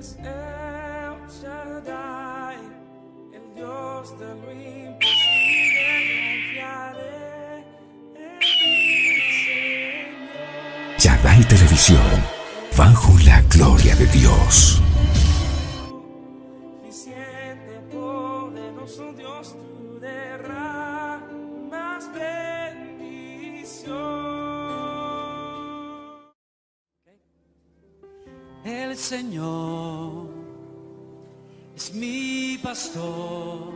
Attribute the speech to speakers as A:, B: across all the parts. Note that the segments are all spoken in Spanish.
A: es El Shaddai, el Dios de lo imposible. Confiaré en ti, Señor.
B: Shaddai Televisión, bajo la gloria de Dios.
A: Suficiente, poderoso Dios, tú derramas bendición. El Señor es mi pastor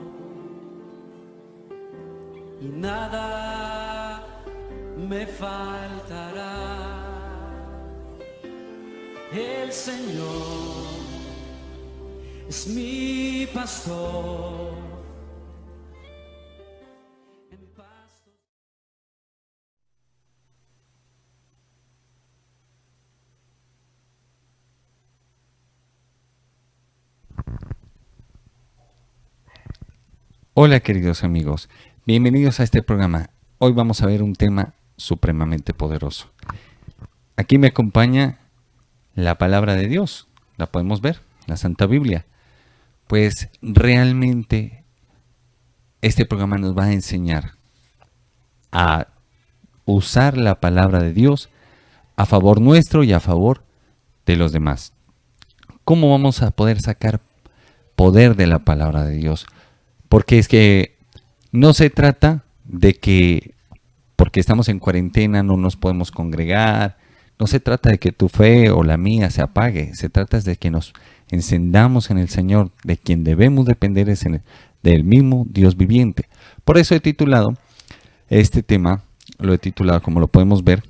A: y nada me faltará. El Señor es mi pastor. En pasto.
C: Hola queridos amigos, bienvenidos a este programa. Hoy vamos a ver un tema supremamente poderoso. Aquí me acompaña la palabra de Dios, la podemos ver, la Santa Biblia. Pues realmente este programa nos va a enseñar a usar la palabra de Dios a favor nuestro y a favor de los demás. ¿Cómo vamos a poder sacar poder de la palabra de Dios? Porque es que no se trata de que porque estamos en cuarentena no nos podemos congregar, no se trata de que tu fe o la mía se apague, se trata de que nos encendamos en el Señor, de quien debemos depender es del mismo Dios viviente. Por eso he titulado este tema, lo he titulado, como lo podemos ver,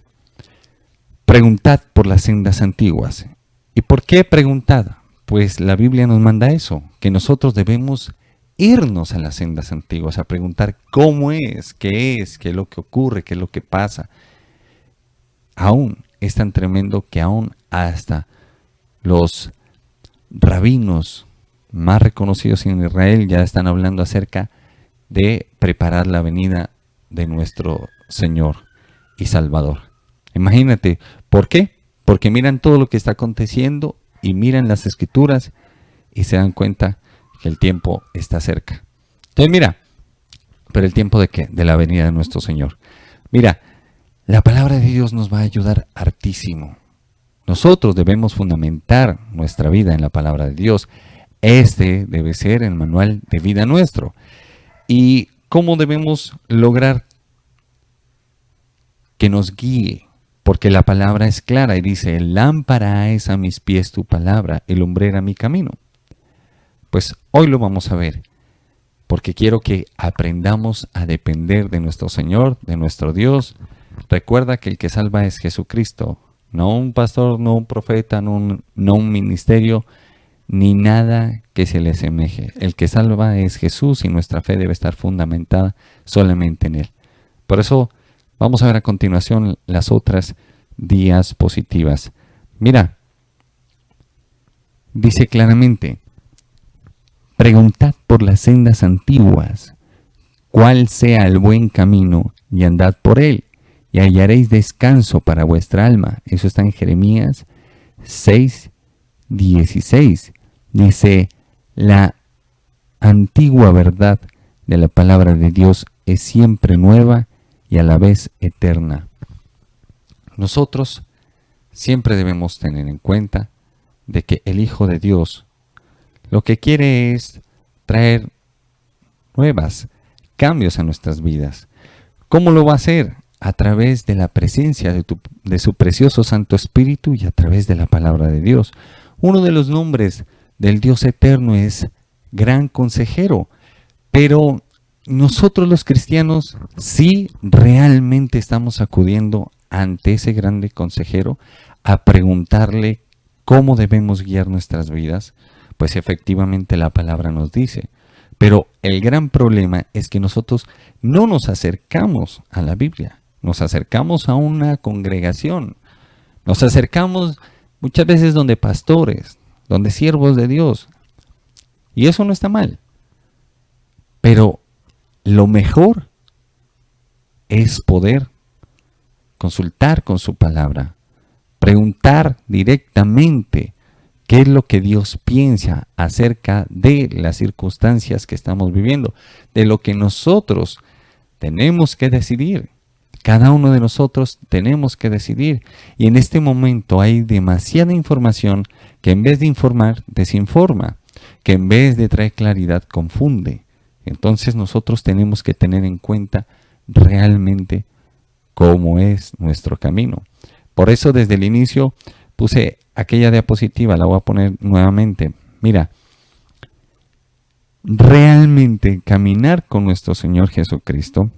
C: Preguntad por las sendas antiguas. ¿Y por qué preguntad? Pues la Biblia nos manda eso, que nosotros debemos irnos a las sendas antiguas, a preguntar cómo es, qué es lo que ocurre, qué es lo que pasa. Aún es tan tremendo que aún hasta los rabinos más reconocidos en Israel ya están hablando acerca de preparar la venida de nuestro Señor y Salvador. Imagínate, ¿por qué? Porque miran todo lo que está aconteciendo y miran las Escrituras y se dan cuenta que el tiempo está cerca. Entonces mira, pero el tiempo ¿de qué? De la venida de nuestro Señor. Mira, la palabra de Dios nos va a ayudar hartísimo. Nosotros debemos fundamentar nuestra vida en la palabra de Dios. Este debe ser el manual de vida nuestro. ¿Y cómo debemos lograr que nos guíe? Porque la palabra es clara y dice, lámpara es a mis pies tu palabra y lumbrera mi camino. Pues hoy lo vamos a ver, porque quiero que aprendamos a depender de nuestro Señor, de nuestro Dios. Recuerda que el que salva es Jesucristo, no un pastor, no un profeta, no un ministerio, ni nada que se le asemeje. El que salva es Jesús y nuestra fe debe estar fundamentada solamente en Él. Por eso vamos a ver a continuación las otras diapositivas. Mira, dice claramente, preguntad por las sendas antiguas, cuál sea el buen camino, y andad por él, y hallaréis descanso para vuestra alma. Eso está en Jeremías 6:16. Dice, la antigua verdad de la palabra de Dios es siempre nueva y a la vez eterna. Nosotros siempre debemos tener en cuenta de que el Hijo de Dios lo que quiere es traer cambios a nuestras vidas. ¿Cómo lo va a hacer? A través de la presencia de su precioso Santo Espíritu y a través de la palabra de Dios. Uno de los nombres del Dios eterno es Gran Consejero. Pero nosotros los cristianos sí realmente estamos acudiendo ante ese grande consejero a preguntarle cómo debemos guiar nuestras vidas. Pues efectivamente la palabra nos dice. Pero el gran problema es que nosotros no nos acercamos a la Biblia. Nos acercamos a una congregación. Nos acercamos muchas veces donde pastores, donde siervos de Dios. Y eso no está mal. Pero lo mejor es poder consultar con su palabra. Preguntar directamente qué es lo que Dios piensa acerca de las circunstancias que estamos viviendo, de lo que nosotros tenemos que decidir. Cada uno de nosotros tenemos que decidir. Y en este momento hay demasiada información que en vez de informar, desinforma, que en vez de traer claridad, confunde. Entonces nosotros tenemos que tener en cuenta realmente cómo es nuestro camino. Por eso desde el inicio puse aquella diapositiva, la voy a poner nuevamente. Mira, realmente caminar con nuestro Señor Jesucristo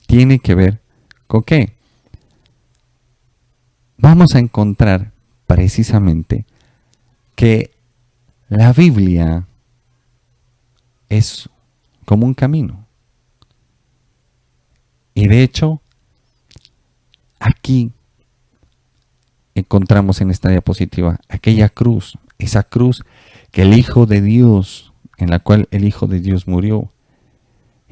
C: tiene que ver con qué. Vamos a encontrar precisamente que la Biblia es como un camino. Y de hecho, aquí encontramos en esta diapositiva aquella cruz, esa cruz que el Hijo de Dios, en la cual el Hijo de Dios murió.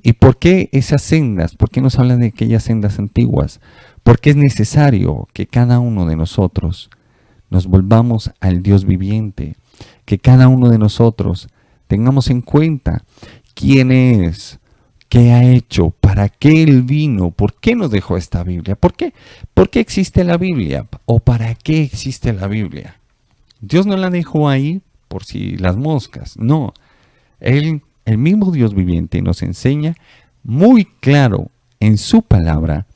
C: ¿Y por qué esas sendas? ¿Por qué nos hablan de aquellas sendas antiguas? Porque es necesario que cada uno de nosotros nos volvamos al Dios viviente, que cada uno de nosotros tengamos en cuenta quién es, qué ha hecho, para qué Él vino, por qué nos dejó esta Biblia, por qué existe la Biblia o para qué existe la Biblia. Dios no la dejó ahí por si las moscas, no. El mismo Dios viviente nos enseña muy claro en su palabra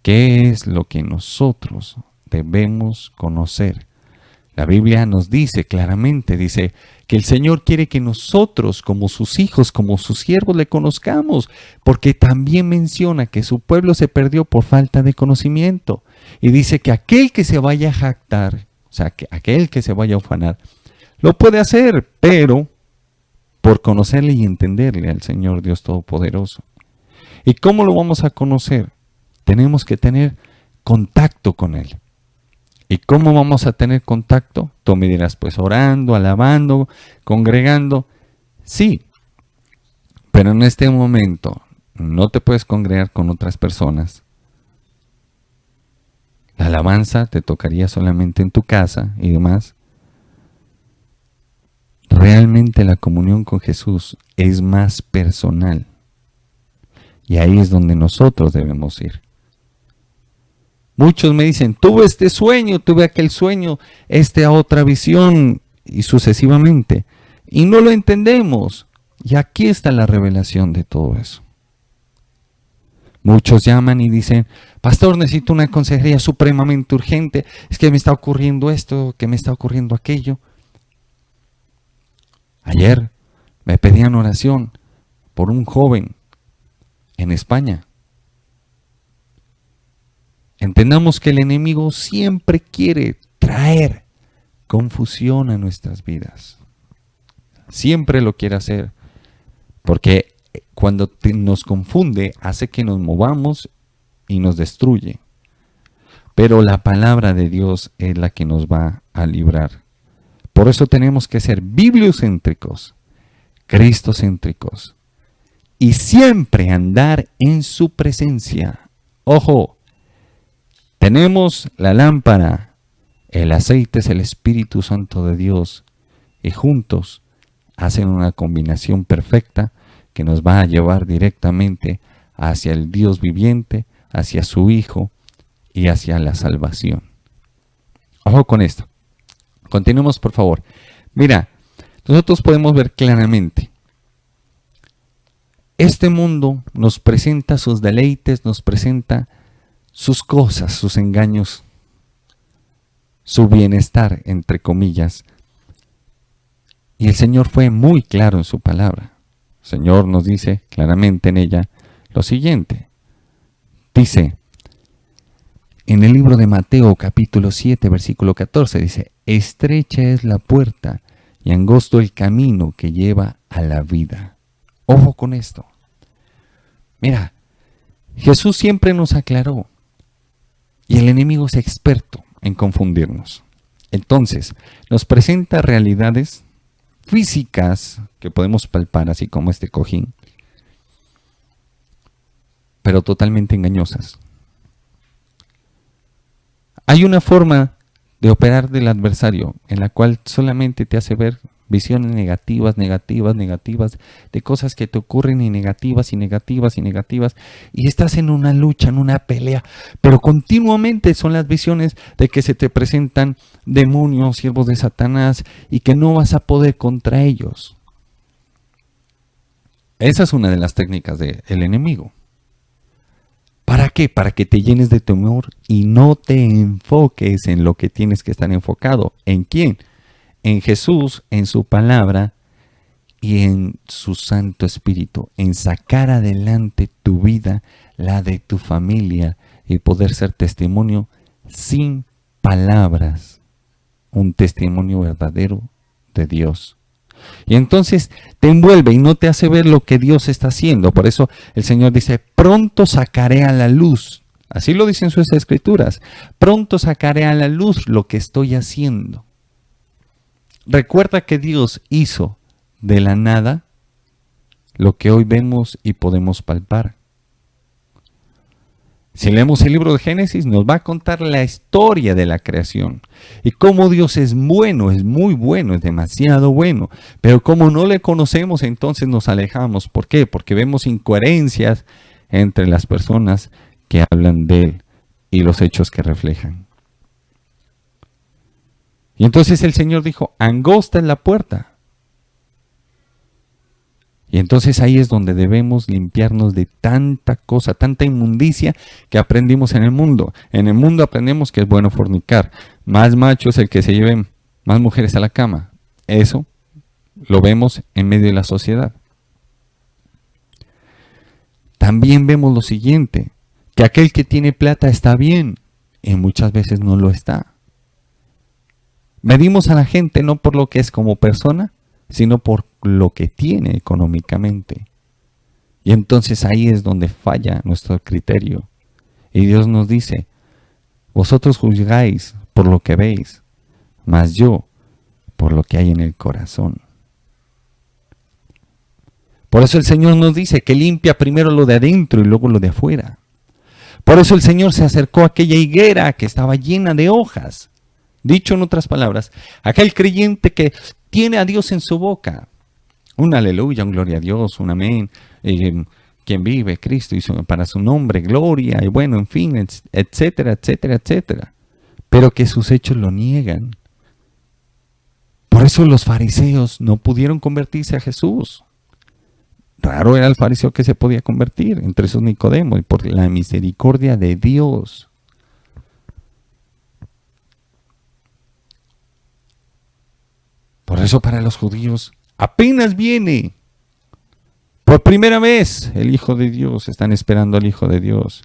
C: qué es lo que nosotros debemos conocer. La Biblia nos dice claramente, dice que el Señor quiere que nosotros como sus hijos, como sus siervos le conozcamos, porque también menciona que su pueblo se perdió por falta de conocimiento. Y dice que aquel que se vaya a jactar, o sea, que aquel que se vaya a ufanar, lo puede hacer, pero por conocerle y entenderle al Señor Dios Todopoderoso. ¿Y cómo lo vamos a conocer? Tenemos que tener contacto con Él. ¿Y cómo vamos a tener contacto? Tú me dirás, pues orando, alabando, congregando. Sí, pero en este momento no te puedes congregar con otras personas. La alabanza te tocaría solamente en tu casa y demás. Realmente la comunión con Jesús es más personal. Y ahí es donde nosotros debemos ir. Muchos me dicen, tuve este sueño, tuve aquel sueño, esta otra visión, y sucesivamente. Y no lo entendemos. Y aquí está la revelación de todo eso. Muchos llaman y dicen, pastor, necesito una consejería supremamente urgente. Es que me está ocurriendo esto, que me está ocurriendo aquello. Ayer me pedían oración por un joven en España. Entendamos que el enemigo siempre quiere traer confusión a nuestras vidas. Siempre lo quiere hacer. Porque cuando nos confunde, hace que nos movamos y nos destruye. Pero la palabra de Dios es la que nos va a librar. Por eso tenemos que ser bibliocéntricos, cristocéntricos. Y siempre andar en su presencia. Ojo. Tenemos la lámpara, el aceite es el Espíritu Santo de Dios y juntos hacen una combinación perfecta que nos va a llevar directamente hacia el Dios viviente, hacia su Hijo y hacia la salvación. Ojo con esto. Continuemos, por favor. Mira, nosotros podemos ver claramente. Este mundo nos presenta sus deleites, nos presenta sus cosas, sus engaños, su bienestar, entre comillas. Y el Señor fue muy claro en su palabra. El Señor nos dice claramente en ella lo siguiente. Dice, en el libro de Mateo capítulo 7, versículo 14, dice, estrecha es la puerta y angosto el camino que lleva a la vida. Ojo con esto. Mira, Jesús siempre nos aclaró. Y el enemigo es experto en confundirnos. Entonces, nos presenta realidades físicas que podemos palpar, así como este cojín, pero totalmente engañosas. Hay una forma de operar del adversario, en la cual solamente te hace ver visiones negativas, de cosas que te ocurren y negativas, y estás en una lucha, en una pelea, pero continuamente son las visiones de que se te presentan demonios, siervos de Satanás, y que no vas a poder contra ellos. Esa es una de las técnicas del enemigo. ¿Para qué? Para que te llenes de temor y no te enfoques en lo que tienes que estar enfocado. ¿En quién? En Jesús, en su palabra y en su Santo Espíritu. En sacar adelante tu vida, la de tu familia, y poder ser testimonio sin palabras. Un testimonio verdadero de Dios. Y entonces te envuelve y no te hace ver lo que Dios está haciendo. Por eso el Señor dice, pronto sacaré a la luz. Así lo dicen sus escrituras. Pronto sacaré a la luz lo que estoy haciendo. Recuerda que Dios hizo de la nada lo que hoy vemos y podemos palpar. Si leemos el libro de Génesis, nos va a contar la historia de la creación y cómo Dios es bueno, es muy bueno, es demasiado bueno. Pero como no le conocemos, entonces nos alejamos. ¿Por qué? Porque vemos incoherencias entre las personas que hablan de Él y los hechos que reflejan. Y entonces el Señor dijo, angosta es la puerta. Y entonces ahí es donde debemos limpiarnos de tanta cosa, tanta inmundicia que aprendimos en el mundo. En el mundo aprendemos que es bueno fornicar. Más macho es el que se lleven más mujeres a la cama. Eso lo vemos en medio de la sociedad. También vemos lo siguiente, que aquel que tiene plata está bien y muchas veces no lo está. Medimos a la gente no por lo que es como persona, sino por lo que tiene económicamente. Y entonces ahí es donde falla nuestro criterio. Y Dios nos dice, vosotros juzgáis por lo que veis, mas yo por lo que hay en el corazón. Por eso el Señor nos dice que limpia primero lo de adentro y luego lo de afuera. Por eso el Señor se acercó a aquella higuera que estaba llena de hojas. Dicho en otras palabras, aquel creyente que tiene a Dios en su boca. Un aleluya, un gloria a Dios, un amén. Quien vive, Cristo, y para su nombre, gloria, y bueno, en fin, etcétera, etcétera, etcétera. Pero que sus hechos lo niegan. Por eso los fariseos no pudieron convertirse a Jesús. Raro era el fariseo que se podía convertir, entre esos Nicodemo, y por la misericordia de Dios. Por eso para los judíos apenas viene. Por primera vez el Hijo de Dios, están esperando al Hijo de Dios,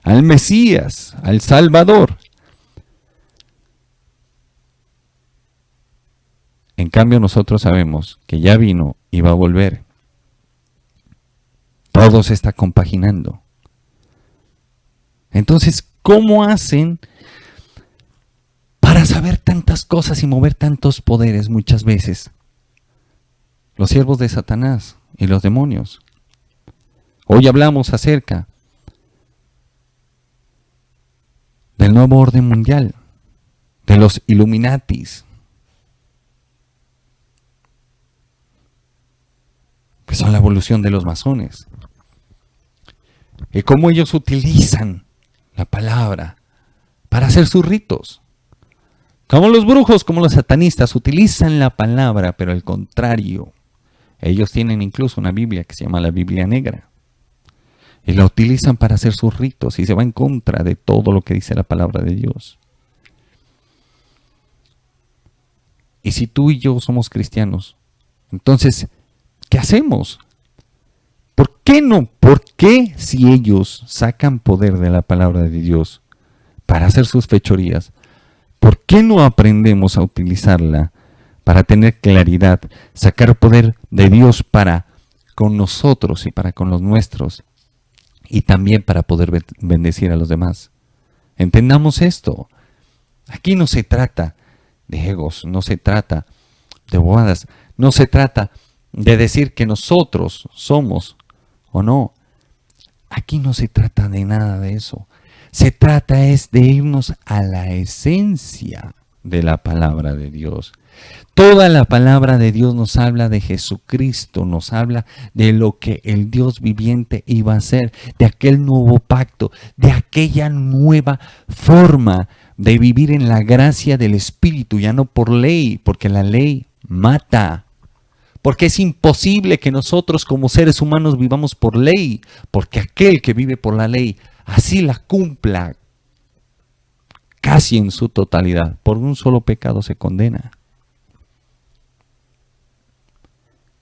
C: al Mesías, al Salvador. En cambio nosotros sabemos que ya vino y va a volver. Todo se está compaginando. Entonces, ¿cómo hacen para saber tantas cosas y mover tantos poderes muchas veces? Los siervos de Satanás y los demonios. Hoy hablamos acerca del nuevo orden mundial, de los Illuminatis, que son la evolución de los masones, y cómo ellos utilizan la palabra para hacer sus ritos. Como los brujos, como los satanistas, utilizan la palabra, pero al contrario. Ellos tienen incluso una Biblia que se llama la Biblia Negra. Y la utilizan para hacer sus ritos y se va en contra de todo lo que dice la palabra de Dios. Y si tú y yo somos cristianos, entonces, ¿qué hacemos? ¿Por qué no? ¿Por qué si ellos sacan poder de la palabra de Dios para hacer sus fechorías? ¿Por qué no aprendemos a utilizarla para tener claridad, sacar poder de Dios para con nosotros y para con los nuestros, y también para poder bendecir a los demás? Entendamos esto. Aquí no se trata de egos, no se trata de bobadas, no se trata de decir que nosotros somos o no. Aquí no se trata de nada de eso. Se trata es de irnos a la esencia de la palabra de Dios. Toda la palabra de Dios nos habla de Jesucristo, nos habla de lo que el Dios viviente iba a hacer, de aquel nuevo pacto, de aquella nueva forma de vivir en la gracia del Espíritu, ya no por ley, porque la ley mata. Porque es imposible que nosotros como seres humanos vivamos por ley, porque aquel que vive por la ley, así la cumpla casi en su totalidad, por un solo pecado se condena.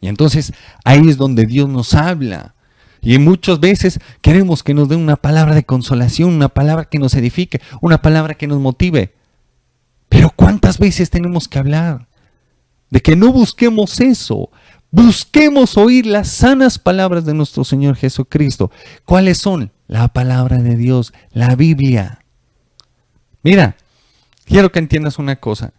C: Y entonces ahí es donde Dios nos habla. Y muchas veces queremos que nos dé una palabra de consolación, una palabra que nos edifique, una palabra que nos motive. Pero ¿cuántas veces tenemos que hablar? De que no busquemos eso. Busquemos oír las sanas palabras de nuestro Señor Jesucristo. ¿Cuáles son? La palabra de Dios, la Biblia. Mira, quiero que entiendas una cosa.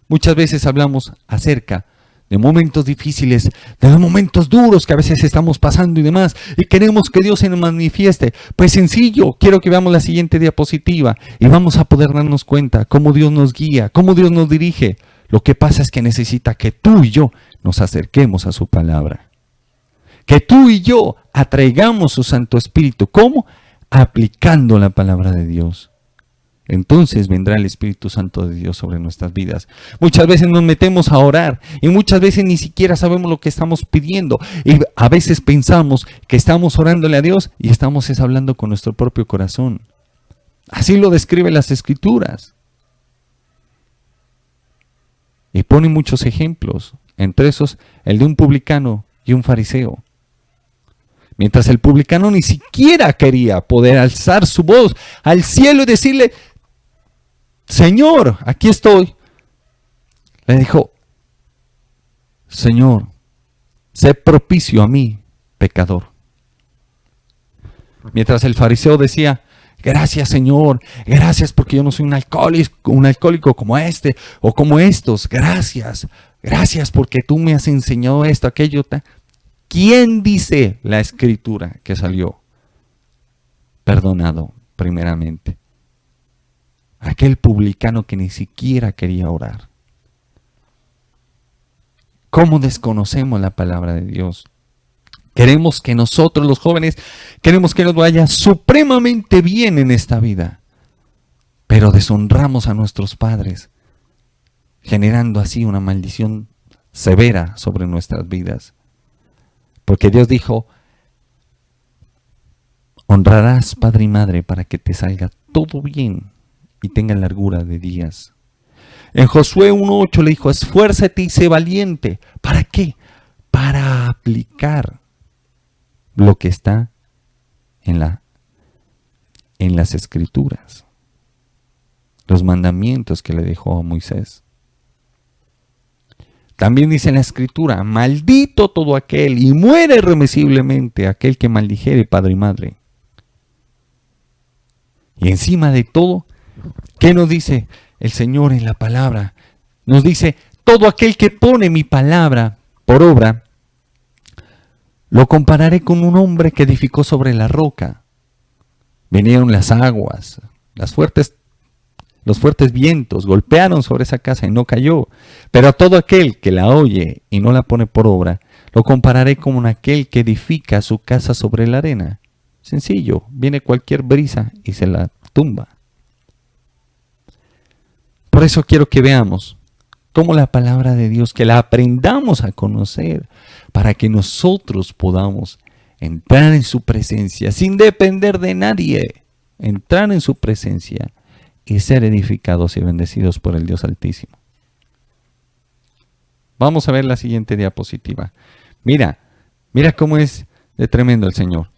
C: Muchas veces hablamos acerca de momentos difíciles, de los momentos duros que a veces estamos pasando y demás, y queremos que Dios se nos manifieste. Pues sencillo, quiero que veamos la siguiente diapositiva y vamos a poder darnos cuenta cómo Dios nos guía, cómo Dios nos dirige. Lo que pasa es que necesita que tú y yo nos acerquemos a su palabra. Que tú y yo atraigamos su Santo Espíritu. ¿Cómo? Aplicando la palabra de Dios. Entonces vendrá el Espíritu Santo de Dios sobre nuestras vidas. Muchas veces nos metemos a orar y muchas veces ni siquiera sabemos lo que estamos pidiendo. Y a veces pensamos que estamos orándole a Dios y estamos hablando con nuestro propio corazón. Así lo describen las Escrituras. Y pone muchos ejemplos, entre esos el de un publicano y un fariseo. Mientras el publicano ni siquiera quería poder alzar su voz al cielo y decirle: Señor, aquí estoy. Le dijo: Señor, sé propicio a mí, pecador. Mientras el fariseo decía: gracias, Señor, gracias porque yo no soy un alcohólico como este o como estos. Gracias porque tú me has enseñado esto, aquello. ¿Quién dice la Escritura que salió perdonado primeramente? Aquel publicano que ni siquiera quería orar. ¿Cómo desconocemos la palabra de Dios? Queremos que nosotros, los jóvenes, queremos que nos vaya supremamente bien en esta vida, pero deshonramos a nuestros padres, generando así una maldición severa sobre nuestras vidas. Porque Dios dijo: honrarás padre y madre para que te salga todo bien y tenga largura de días. En Josué 1:8 le dijo: esfuérzate y sé valiente. ¿Para qué? Para aplicar lo que está en las Escrituras, los mandamientos que le dejó a Moisés. También dice en la Escritura: maldito todo aquel y muere irremisiblemente aquel que maldijere padre y madre. Y encima de todo, ¿qué nos dice el Señor en la palabra? Nos dice: todo aquel que pone mi palabra por obra, lo compararé con un hombre que edificó sobre la roca. Vinieron las aguas, los fuertes vientos golpearon sobre esa casa y no cayó. Pero a todo aquel que la oye y no la pone por obra, lo compararé con aquel que edifica su casa sobre la arena. Sencillo, viene cualquier brisa y se la tumba. Por eso quiero que veamos cómo la palabra de Dios, que la aprendamos a conocer, para que nosotros podamos entrar en su presencia sin depender de nadie, entrar en su presencia y ser edificados y bendecidos por el Dios Altísimo. Vamos a ver la siguiente diapositiva. Mira cómo es de tremendo el Señor.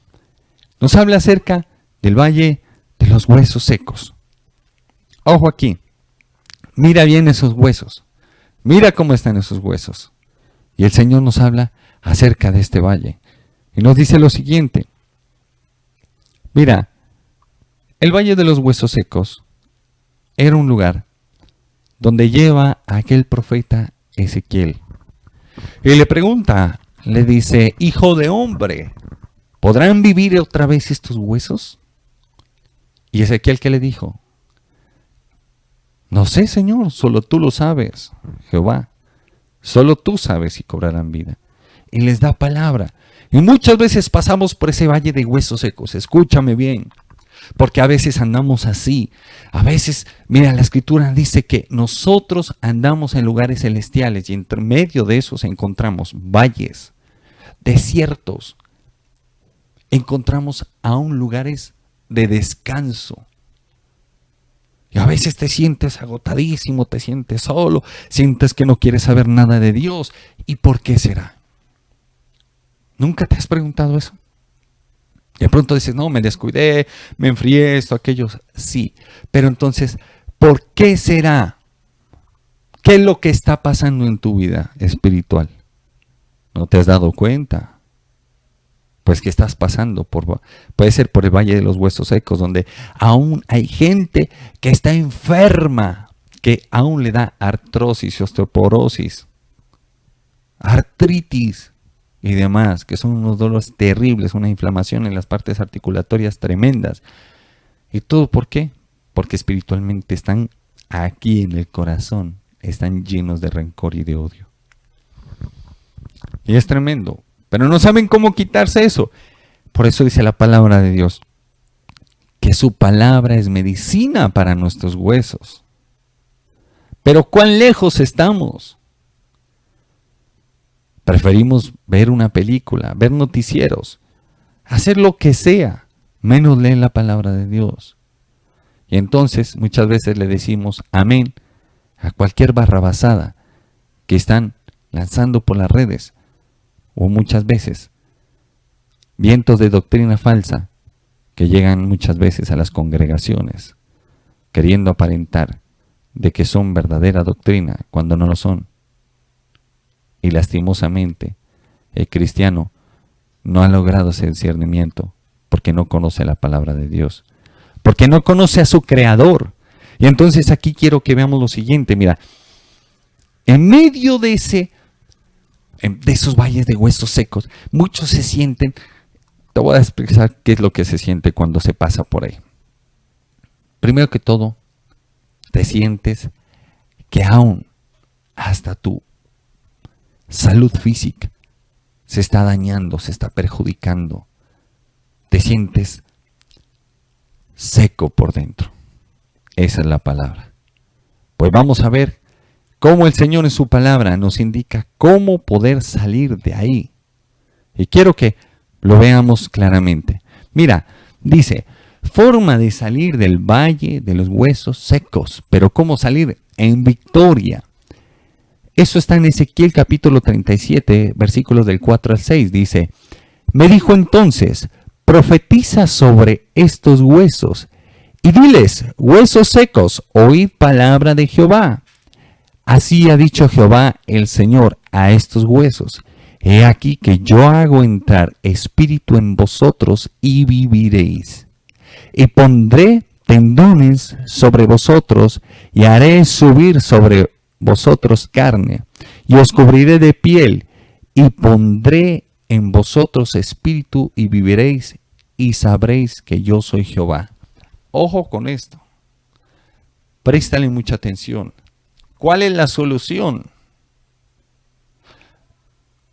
C: Nos habla acerca del valle de los huesos secos. Ojo aquí, mira bien esos huesos. Mira cómo están esos huesos. Y el Señor nos habla acerca de este valle. Y nos dice lo siguiente. Mira, el valle de los huesos secos era un lugar donde lleva a aquel profeta Ezequiel. Y le pregunta, le dice: hijo de hombre, ¿podrán vivir otra vez estos huesos? Y Ezequiel, ¿qué le dijo? No sé, Señor, solo tú lo sabes, Jehová. Solo tú sabes si cobrarán vida. Y les da palabra. Y muchas veces pasamos por ese valle de huesos secos. Escúchame bien. Porque a veces andamos así. A veces, mira, la Escritura dice que nosotros andamos en lugares celestiales y entre medio de esos encontramos valles, desiertos. Encontramos aún lugares de descanso. Y a veces te sientes agotadísimo, te sientes solo, sientes que no quieres saber nada de Dios. ¿Y por qué será? ¿Nunca te has preguntado eso? De pronto dices, no, me descuidé, me enfrié, esto, aquello. Sí, pero entonces, ¿por qué será? ¿Qué es lo que está pasando en tu vida espiritual? ¿No te has dado cuenta? Pues que estás pasando puede ser por el valle de los huesos secos, donde aún hay gente que está enferma, que aún le da artrosis, osteoporosis, artritis y demás, que son unos dolores terribles, una inflamación en las partes articulatorias tremendas. ¿Y todo por qué? Porque espiritualmente están aquí en el corazón, están llenos de rencor y de odio. Y es tremendo. Pero no saben cómo quitarse eso. Por eso dice la palabra de Dios, que su palabra es medicina para nuestros huesos. Pero ¿cuán lejos estamos? Preferimos ver una película, ver noticieros, hacer lo que sea, menos leer la palabra de Dios. Y entonces muchas veces le decimos amén a cualquier barrabasada que están lanzando por las redes. O muchas veces, vientos de doctrina falsa que llegan muchas veces a las congregaciones, queriendo aparentar de que son verdadera doctrina cuando no lo son. Y lastimosamente, el cristiano no ha logrado ese discernimiento porque no conoce la palabra de Dios, porque no conoce a su Creador. Y entonces aquí quiero que veamos lo siguiente, mira, en medio de esos valles de huesos secos, muchos se sienten, te voy a explicar qué es lo que se siente cuando se pasa por ahí. Primero que todo, te sientes que aún hasta tu salud física se está dañando, se está perjudicando. Te sientes seco por dentro. Esa es la palabra. Pues vamos a ver cómo el Señor en su palabra nos indica cómo poder salir de ahí. Y quiero que lo veamos claramente. Mira, dice, forma de salir del valle de los huesos secos. Pero ¿cómo salir? En victoria. Eso está en Ezequiel capítulo 37, versículos del 4 al 6. Dice, me dijo entonces, profetiza sobre estos huesos y diles, huesos secos, oíd palabra de Jehová. Así ha dicho Jehová el Señor a estos huesos. He aquí que yo hago entrar espíritu en vosotros y viviréis. Y pondré tendones sobre vosotros y haré subir sobre vosotros carne. Y os cubriré de piel y pondré en vosotros espíritu y viviréis y sabréis que yo soy Jehová. Ojo con esto. Préstale mucha atención. ¿Cuál es la solución?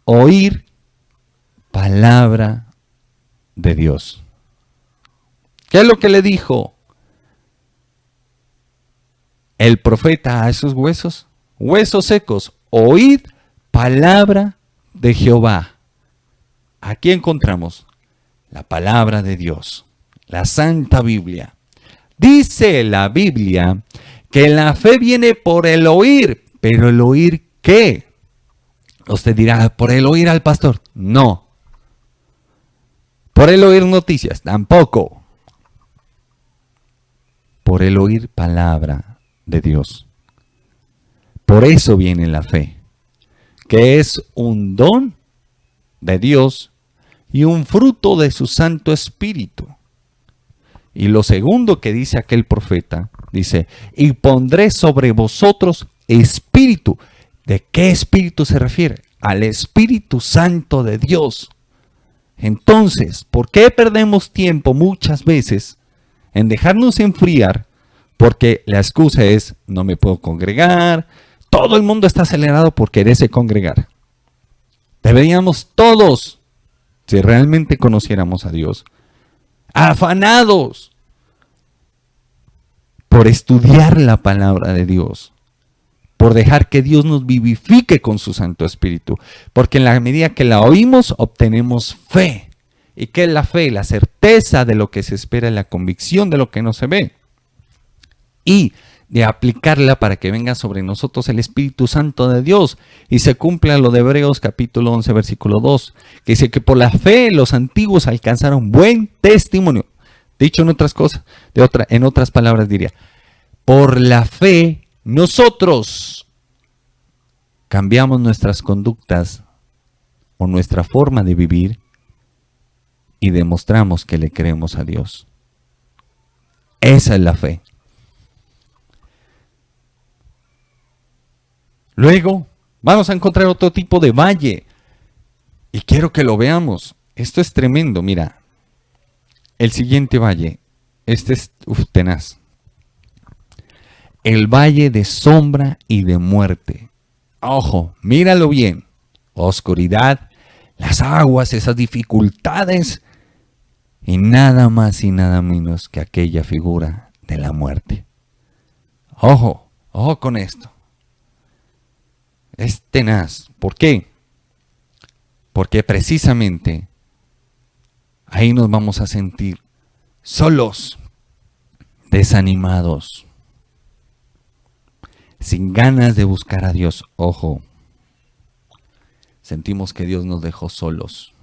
C: Oír palabra de Dios. ¿Qué es lo que le dijo el profeta a esos huesos? Huesos secos, oíd palabra de Jehová. Aquí encontramos la palabra de Dios, la Santa Biblia. Dice la Biblia que la fe viene por el oír, pero ¿el oír qué? Usted dirá, ¿por el oír al pastor? No. ¿Por el oír noticias? Tampoco. Por el oír palabra de Dios. Por eso viene la fe, que es un don de Dios y un fruto de su Santo Espíritu. Y lo segundo que dice aquel profeta, dice, y pondré sobre vosotros espíritu. ¿De qué espíritu se refiere? Al Espíritu Santo de Dios. Entonces, ¿por qué perdemos tiempo muchas veces en dejarnos enfriar Porque la excusa es, no me puedo congregar. Todo el mundo está acelerado por quererse congregar. Deberíamos todos, si realmente conociéramos a Dios, afanados por estudiar la palabra de Dios, por dejar que Dios nos vivifique con su Santo Espíritu, porque en la medida que la oímos, obtenemos fe. ¿Y qué es la fe? La certeza de lo que se espera, la convicción de lo que no se ve. Y de aplicarla para que venga sobre nosotros el Espíritu Santo de Dios y se cumpla lo de Hebreos capítulo 11 versículo 2, que dice que por la fe los antiguos alcanzaron buen testimonio. Dicho en otras cosas, en otras palabras diría, por la fe nosotros cambiamos nuestras conductas o nuestra forma de vivir y demostramos que le creemos a Dios. Esa es la fe. Luego vamos a encontrar otro tipo de valle. Y quiero que lo veamos. Esto es tremendo, mira. El siguiente valle. Este es tenaz. El valle de sombra y de muerte. Ojo, míralo bien. Oscuridad, las aguas, esas dificultades. Y nada más y nada menos que aquella figura de la muerte. Ojo, ojo con esto. Es tenaz. ¿Por qué? Porque precisamente ahí nos vamos a sentir solos, desanimados, sin ganas de buscar a Dios. Ojo, sentimos que Dios nos dejó solos.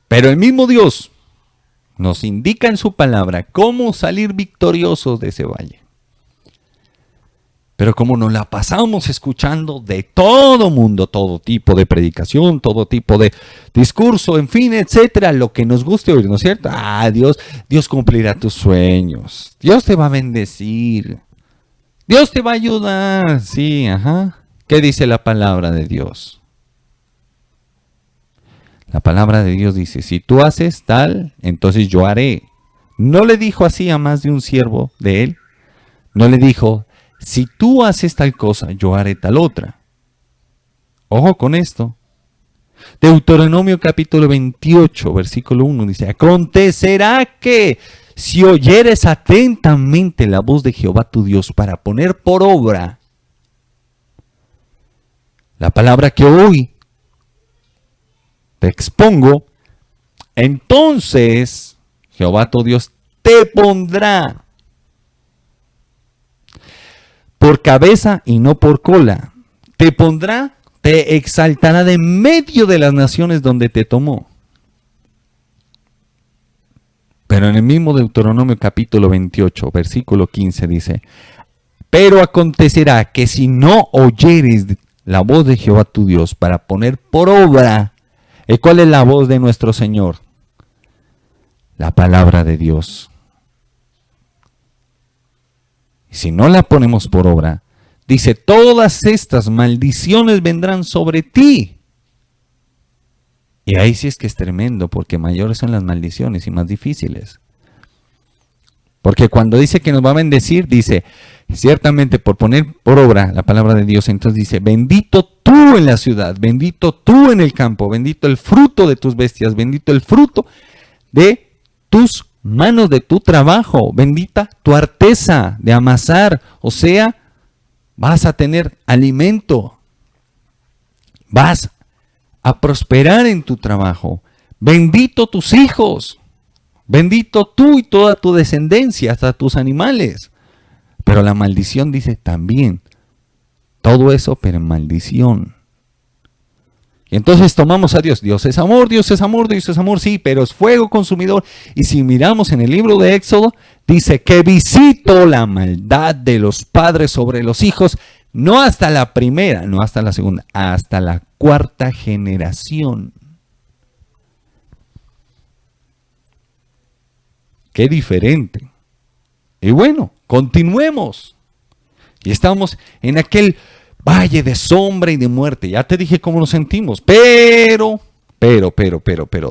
C: Pero el mismo Dios nos indica en su palabra cómo salir victoriosos de ese valle. Pero como nos la pasamos escuchando de todo mundo, todo tipo de predicación, todo tipo de discurso, en fin, etcétera, lo que nos guste oír, ¿no es cierto? Dios cumplirá tus sueños, Dios te va a bendecir, Dios te va a ayudar, sí, ajá. ¿Qué dice la palabra de Dios? La palabra de Dios dice, si tú haces tal, entonces yo haré. No le dijo así a más de un siervo de él. No le dijo, si tú haces tal cosa, yo haré tal otra. Ojo con esto. Deuteronomio capítulo 28, versículo 1 dice, acontecerá que si oyeres atentamente la voz de Jehová tu Dios para poner por obra la palabra que hoy te expongo, entonces Jehová tu Dios te pondrá por cabeza y no por cola. Te pondrá, te exaltará de medio de las naciones donde te tomó. Pero en el mismo Deuteronomio capítulo 28, versículo 15 dice, pero acontecerá que si no oyeres la voz de Jehová tu Dios para poner por obra. ¿Y cuál es la voz de nuestro Señor? La palabra de Dios. Y si no la ponemos por obra, dice, todas estas maldiciones vendrán sobre ti. Y ahí sí es que es tremendo, porque mayores son las maldiciones y más difíciles. Porque cuando dice que nos va a bendecir, dice, ciertamente por poner por obra la palabra de Dios, entonces dice, bendito tú en la ciudad, bendito tú en el campo, bendito el fruto de tus bestias, bendito el fruto de tus manos, de tu trabajo, bendita tu arteza de amasar, o sea, vas a tener alimento, vas a prosperar en tu trabajo, bendito tus hijos, bendito tú y toda tu descendencia, hasta tus animales. Pero la maldición dice también, todo eso, pero en maldición. Y entonces tomamos a Dios. Dios es amor, Dios es amor, Dios es amor, sí, pero es fuego consumidor. Y si miramos en el libro de Éxodo, dice que visito la maldad de los padres sobre los hijos, no hasta la primera, no hasta la segunda, hasta la cuarta generación. Qué diferente. Y bueno, continuemos. Y estamos en aquel valle de sombra y de muerte. Ya te dije cómo nos sentimos. Pero,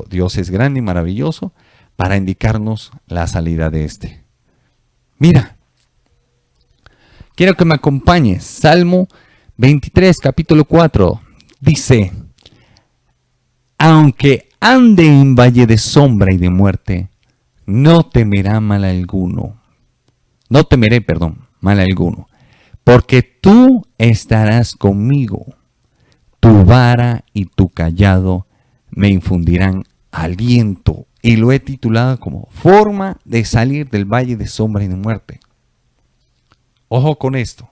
C: Dios es grande y maravilloso. para indicarnos la salida de este. Mira, quiero que me acompañes. Salmo 23, capítulo 4, dice: aunque ande en valle de sombra y de muerte, no temerá mal alguno. No temeré, mal alguno, porque tú estarás conmigo. Tu vara y tu callado me infundirán aliento. Y lo he titulado como forma de salir del valle de sombra y de muerte. Ojo con esto.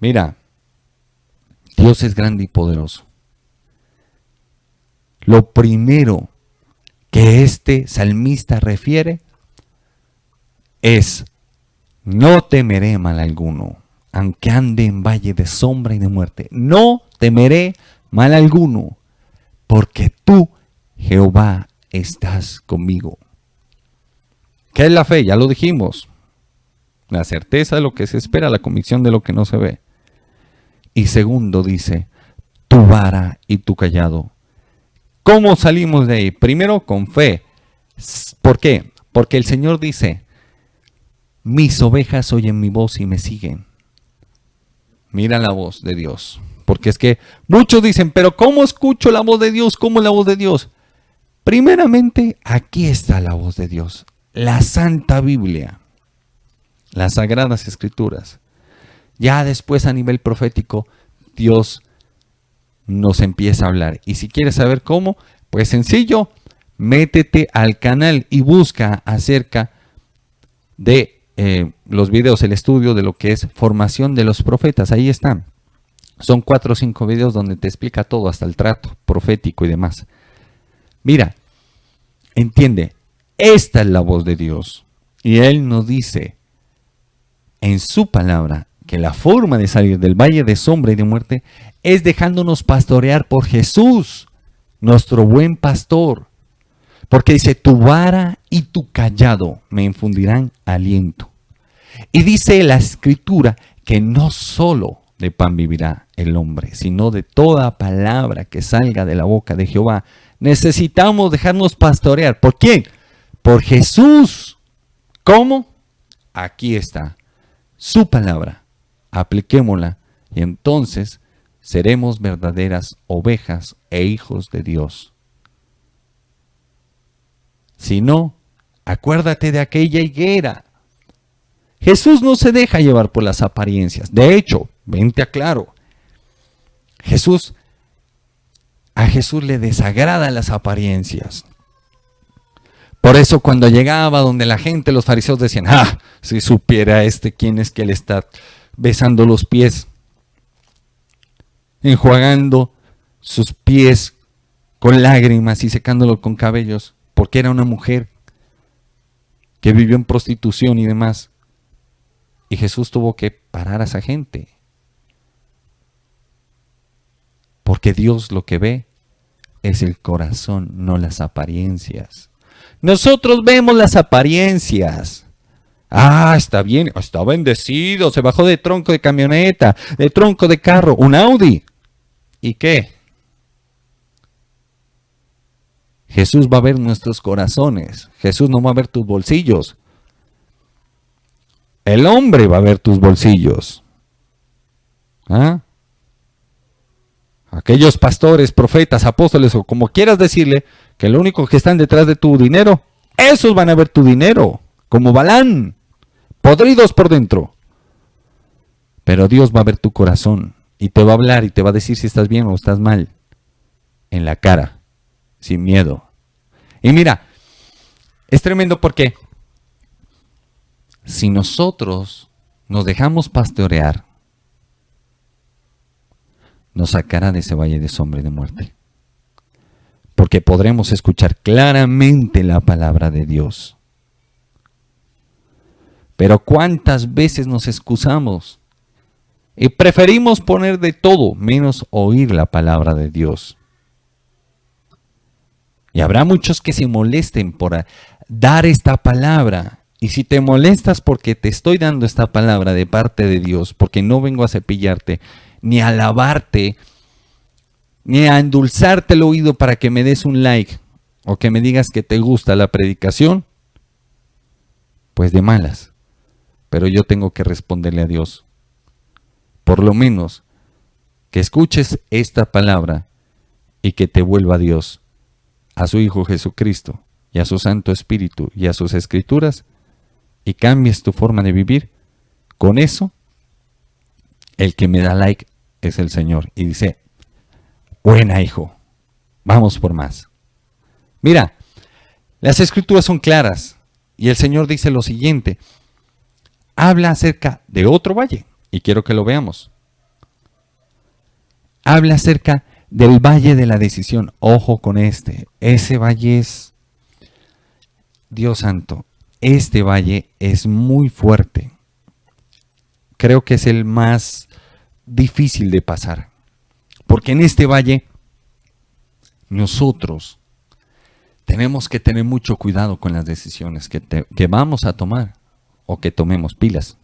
C: Mira, Dios es grande y poderoso. Lo primero que este salmista refiere es: no temeré mal alguno, aunque ande en valle de sombra y de muerte. No temeré mal alguno, porque tú, Jehová, estás conmigo. ¿Qué es la fe? Ya lo dijimos. La certeza de lo que se espera, la convicción de lo que no se ve. Y segundo dice: tu vara y tu callado. ¿Cómo salimos de ahí? Primero con fe. ¿Por qué? Porque el Señor dice: mis ovejas oyen mi voz y me siguen. Mira la voz de Dios. Porque es que muchos dicen: pero ¿cómo escucho la voz de Dios? ¿Cómo es la voz de Dios? Primeramente, aquí está la voz de Dios. La Santa Biblia. Las Sagradas Escrituras. Ya después, a nivel profético, Dios nos empieza a hablar. Y si quieres saber cómo, pues sencillo, métete al canal y busca acerca de los videos, el estudio de lo que es formación de los profetas. Ahí están. Son 4 o 5 videos donde te explica todo, hasta el trato profético y demás. Mira, entiende, esta es la voz de Dios. Y Él nos dice en su palabra que la forma de salir del valle de sombra y de muerte es dejándonos pastorear por Jesús, nuestro buen pastor. Porque dice: tu vara y tu callado me infundirán aliento. Y dice la Escritura que no solo de pan vivirá el hombre, sino de toda palabra que salga de la boca de Jehová. Necesitamos dejarnos pastorear. ¿Por quién? Por Jesús. ¿Cómo? Aquí está su palabra. Apliquémosla y entonces seremos verdaderas ovejas e hijos de Dios. Si no, acuérdate de aquella higuera. Jesús no se deja llevar por las apariencias. De hecho, vente aclaro, a Jesús le desagradan las apariencias. Por eso cuando llegaba donde la gente, los fariseos decían: si supiera quién es que le está besando los pies, enjuagando sus pies con lágrimas y secándolo con cabellos, porque era una mujer que vivió en prostitución y demás. Y Jesús tuvo que parar a esa gente. Porque Dios lo que ve es el corazón, no las apariencias. Nosotros vemos las apariencias. Está bien, está bendecido, se bajó de tronco de camioneta, de tronco de carro, un Audi. ¿Y qué? Jesús va a ver nuestros corazones. Jesús no va a ver tus bolsillos. El hombre va a ver tus bolsillos. Aquellos pastores, profetas, apóstoles o como quieras decirle, que lo único que están detrás de tu dinero, esos van a ver tu dinero, como Balán, podridos por dentro. Pero Dios va a ver tu corazón y te va a hablar y te va a decir si estás bien o estás mal, en la cara, sin miedo. Y mira, es tremendo porque si nosotros nos dejamos pastorear, nos sacará de ese valle de sombra y de muerte. Porque podremos escuchar claramente la palabra de Dios. Pero ¿cuántas veces nos excusamos? Y preferimos poner de todo menos oír la palabra de Dios. Y habrá muchos que se molesten por dar esta palabra. Y si te molestas porque te estoy dando esta palabra de parte de Dios, porque no vengo a cepillarte, ni a alabarte, ni a endulzarte el oído para que me des un like, o que me digas que te gusta la predicación, pues de malas. Pero yo tengo que responderle a Dios. Por lo menos que escuches esta palabra y que te vuelva a Dios, a su Hijo Jesucristo y a su Santo Espíritu y a sus Escrituras, y cambies tu forma de vivir. Con eso, el que me da like es el Señor y dice: buena, hijo, vamos por más. Mira, las Escrituras son claras y el Señor dice lo siguiente. Habla acerca de otro valle y quiero que lo veamos. Habla acerca del valle de la decisión. Ojo con ese valle es, Dios santo, este valle es muy fuerte. Creo que es el más difícil de pasar, porque en este valle nosotros tenemos que tener mucho cuidado con las decisiones que vamos a tomar o que tomemos. Pilas.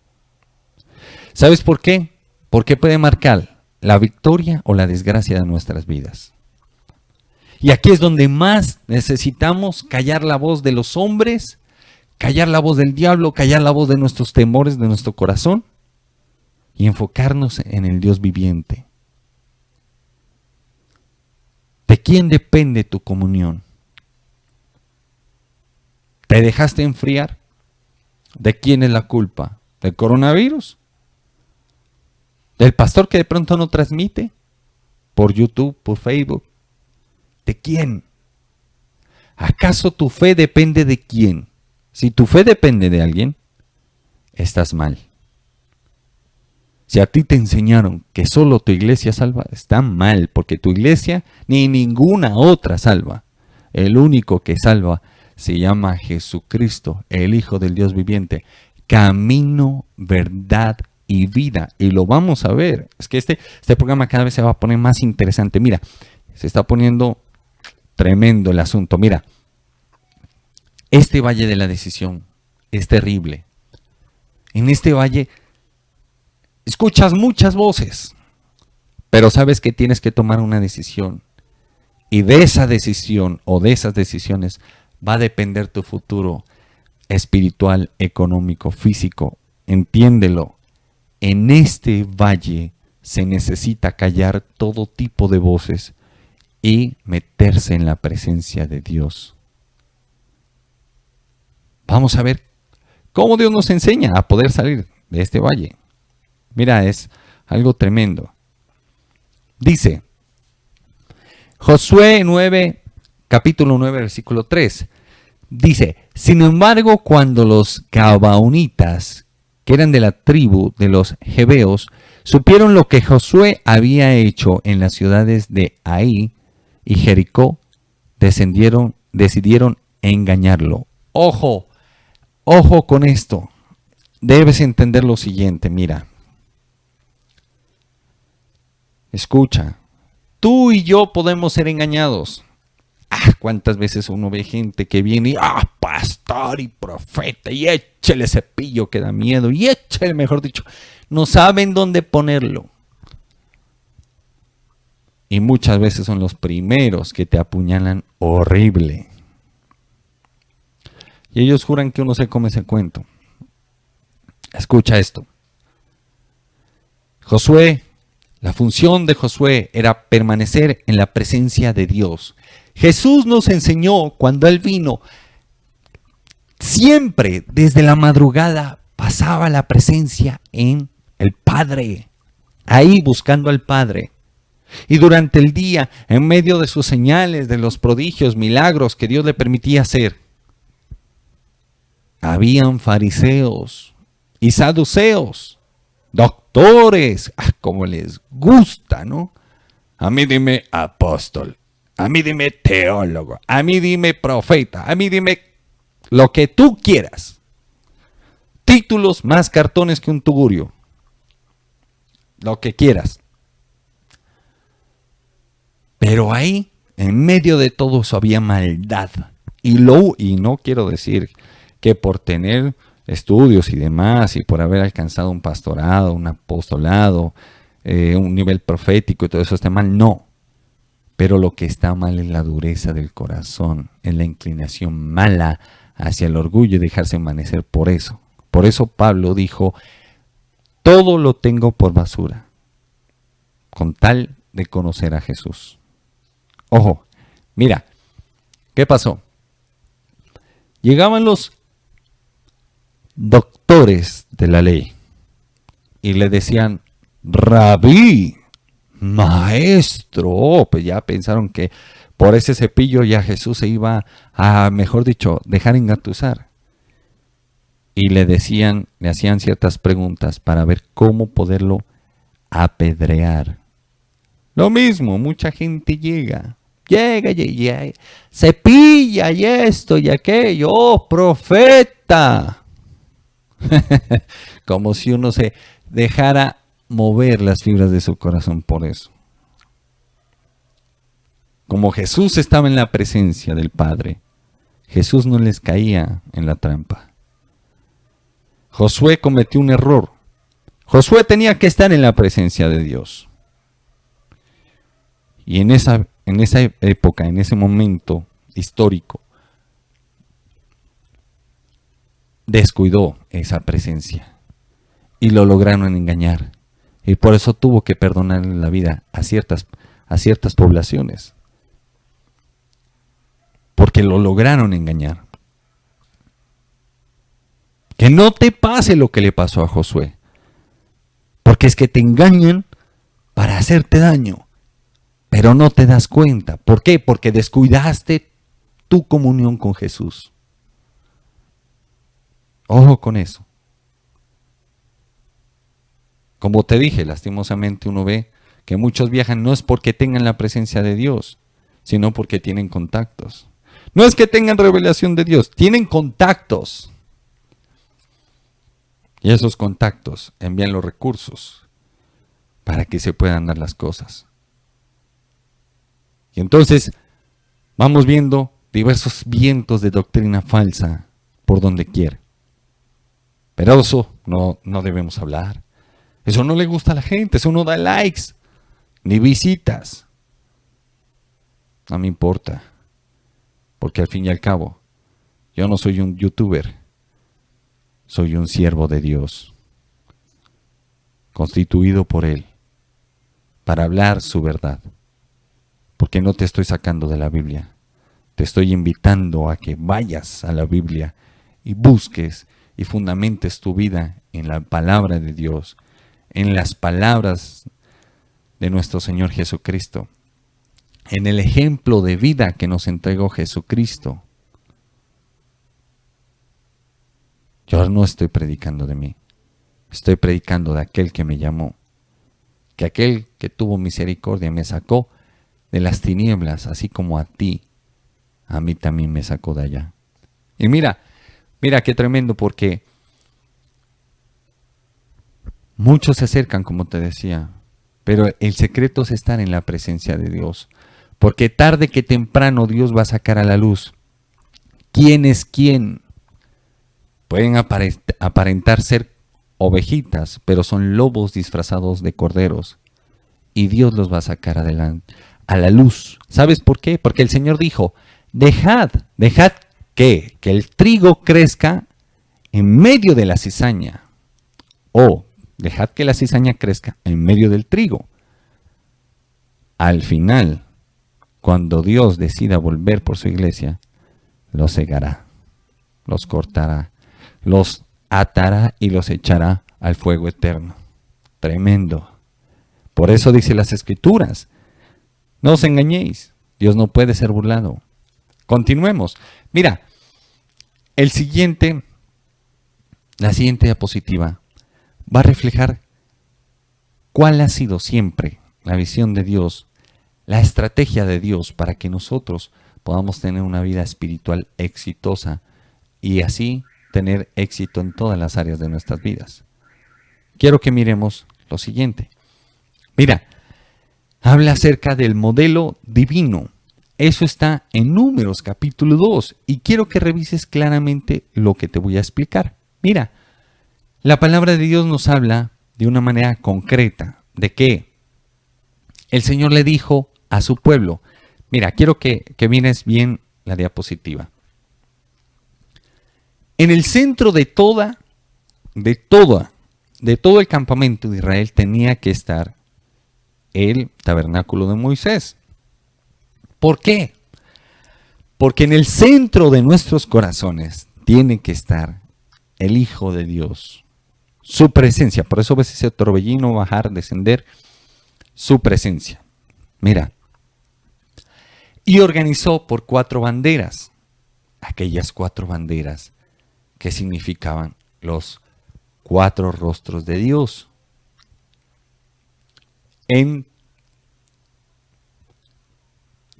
C: ¿Sabes por qué? Porque puede marcar la victoria o la desgracia de nuestras vidas. Y aquí es donde más necesitamos callar la voz de los hombres, callar la voz del diablo, callar la voz de nuestros temores, de nuestro corazón, y enfocarnos en el Dios viviente. ¿De quién depende tu comunión? ¿Te dejaste enfriar? ¿De quién es la culpa? ¿Del coronavirus? ¿Del pastor que de pronto no transmite? ¿Por YouTube, por Facebook? ¿De quién? ¿Acaso tu fe depende de quién? Si tu fe depende de alguien, estás mal. Si a ti te enseñaron que solo tu iglesia salva, está mal, porque tu iglesia ni ninguna otra salva. El único que salva se llama Jesucristo, el Hijo del Dios viviente. Camino, verdad y vida. Y lo vamos a ver. Es que este programa cada vez se va a poner más interesante. Mira, se está poniendo tremendo el asunto. Mira, este valle de la decisión es terrible. En este valle escuchas muchas voces, pero sabes que tienes que tomar una decisión. Y de esa decisión o de esas decisiones va a depender tu futuro espiritual, económico, físico. Entiéndelo. En este valle se necesita callar todo tipo de voces y meterse en la presencia de Dios. Vamos a ver cómo Dios nos enseña a poder salir de este valle. Mira, es algo tremendo. Dice, Josué 9, capítulo 9, versículo 3. Dice, sin embargo, cuando los gabaonitas, que eran de la tribu de los Jebeos, supieron lo que Josué había hecho en las ciudades de Ai y Jericó, decidieron engañarlo. Ojo con esto. Debes entender lo siguiente, mira. Escucha, tú y yo podemos ser engañados. ¿Cuántas veces uno ve gente que viene y, pastor y profeta, y échele cepillo que da miedo, y échele, mejor dicho, no saben dónde ponerlo? Y muchas veces son los primeros que te apuñalan horrible. Y ellos juran que uno se come ese cuento. Escucha esto. Josué, la función de Josué era permanecer en la presencia de Dios. Jesús nos enseñó cuando Él vino, siempre desde la madrugada pasaba la presencia en el Padre, ahí buscando al Padre. Y durante el día, en medio de sus señales, de los prodigios, milagros que Dios le permitía hacer, habían fariseos y saduceos, doctores, como les gusta, ¿no? A mí dime apóstol, a mí dime teólogo, a mí dime profeta, a mí dime lo que tú quieras. Títulos más cartones que un tugurio. Lo que quieras. Pero ahí, en medio de todo eso, había maldad. Y no quiero decir que por tener estudios y demás, y por haber alcanzado un pastorado, un apostolado, un nivel profético y todo eso esté mal, no. Pero lo que está mal es la dureza del corazón, es la inclinación mala hacia el orgullo y dejarse envanecer por eso. Por eso Pablo dijo, todo lo tengo por basura, con tal de conocer a Jesús. Ojo, mira, ¿qué pasó? Llegaban los doctores de la ley y le decían, Rabí, maestro. Pues ya pensaron que por ese cepillo ya Jesús se iba a, mejor dicho, dejar engatusar. Y le hacían ciertas preguntas para ver cómo poderlo apedrear. Lo mismo, mucha gente llega, cepilla y esto y aquello, ¡oh, profeta! Como si uno se dejara mover las fibras de su corazón por eso. Como Jesús estaba en la presencia del Padre, Jesús no les caía en la trampa. Josué cometió un error. Josué tenía que estar en la presencia de Dios. Y en esa época, en ese momento histórico, descuidó esa presencia y lo lograron engañar. Y por eso tuvo que perdonar la vida a ciertas poblaciones. Porque lo lograron engañar. Que no te pase lo que le pasó a Josué. Porque es que te engañan para hacerte daño. Pero no te das cuenta. ¿Por qué? Porque descuidaste tu comunión con Jesús. Ojo con eso. Como te dije, lastimosamente uno ve que muchos viajan no es porque tengan la presencia de Dios, sino porque tienen contactos. No es que tengan revelación de Dios, tienen contactos. Y esos contactos envían los recursos para que se puedan dar las cosas. Y entonces vamos viendo diversos vientos de doctrina falsa por donde quiera. Pero eso no debemos hablar. Eso no le gusta a la gente, eso no da likes, ni visitas. No me importa, porque al fin y al cabo, yo no soy un youtuber, soy un siervo de Dios, constituido por Él, para hablar su verdad. Porque no te estoy sacando de la Biblia, te estoy invitando a que vayas a la Biblia y busques y fundamentes tu vida en la palabra de Dios, en las palabras de nuestro Señor Jesucristo, en el ejemplo de vida que nos entregó Jesucristo. Yo no estoy predicando de mí, estoy predicando de aquel que me llamó, que aquel que tuvo misericordia me sacó de las tinieblas, así como a ti, a mí también me sacó de allá. Y mira qué tremendo, porque muchos se acercan, como te decía, pero el secreto es estar en la presencia de Dios. Porque tarde que temprano Dios va a sacar a la luz quién es quién. Pueden aparentar ser ovejitas, pero son lobos disfrazados de corderos. Y Dios los va a sacar adelante, a la luz. ¿Sabes por qué? Porque el Señor dijo, dejad que el trigo crezca en medio de la cizaña. Dejad que la cizaña crezca en medio del trigo. Al final, cuando Dios decida volver por su iglesia, los cegará, los cortará, los atará y los echará al fuego eterno. Tremendo. Por eso dice las Escrituras, no os engañéis, Dios no puede ser burlado. Continuemos. Mira, la siguiente diapositiva va a reflejar cuál ha sido siempre la visión de Dios, la estrategia de Dios para que nosotros podamos tener una vida espiritual exitosa y así tener éxito en todas las áreas de nuestras vidas. Quiero que miremos lo siguiente. Mira, habla acerca del modelo divino. Eso está en Números capítulo 2 y quiero que revises claramente lo que te voy a explicar. Mira, la palabra de Dios nos habla de una manera concreta de que el Señor le dijo a su pueblo. Mira, quiero que mires bien la diapositiva. En el centro de todo el campamento de Israel tenía que estar el tabernáculo de Moisés. ¿Por qué? Porque en el centro de nuestros corazones tiene que estar el Hijo de Dios, su presencia. Por eso ves ese torbellino bajar, descender, su presencia. Mira. Y organizó por 4 banderas, aquellas 4 banderas que significaban los 4 rostros de Dios. En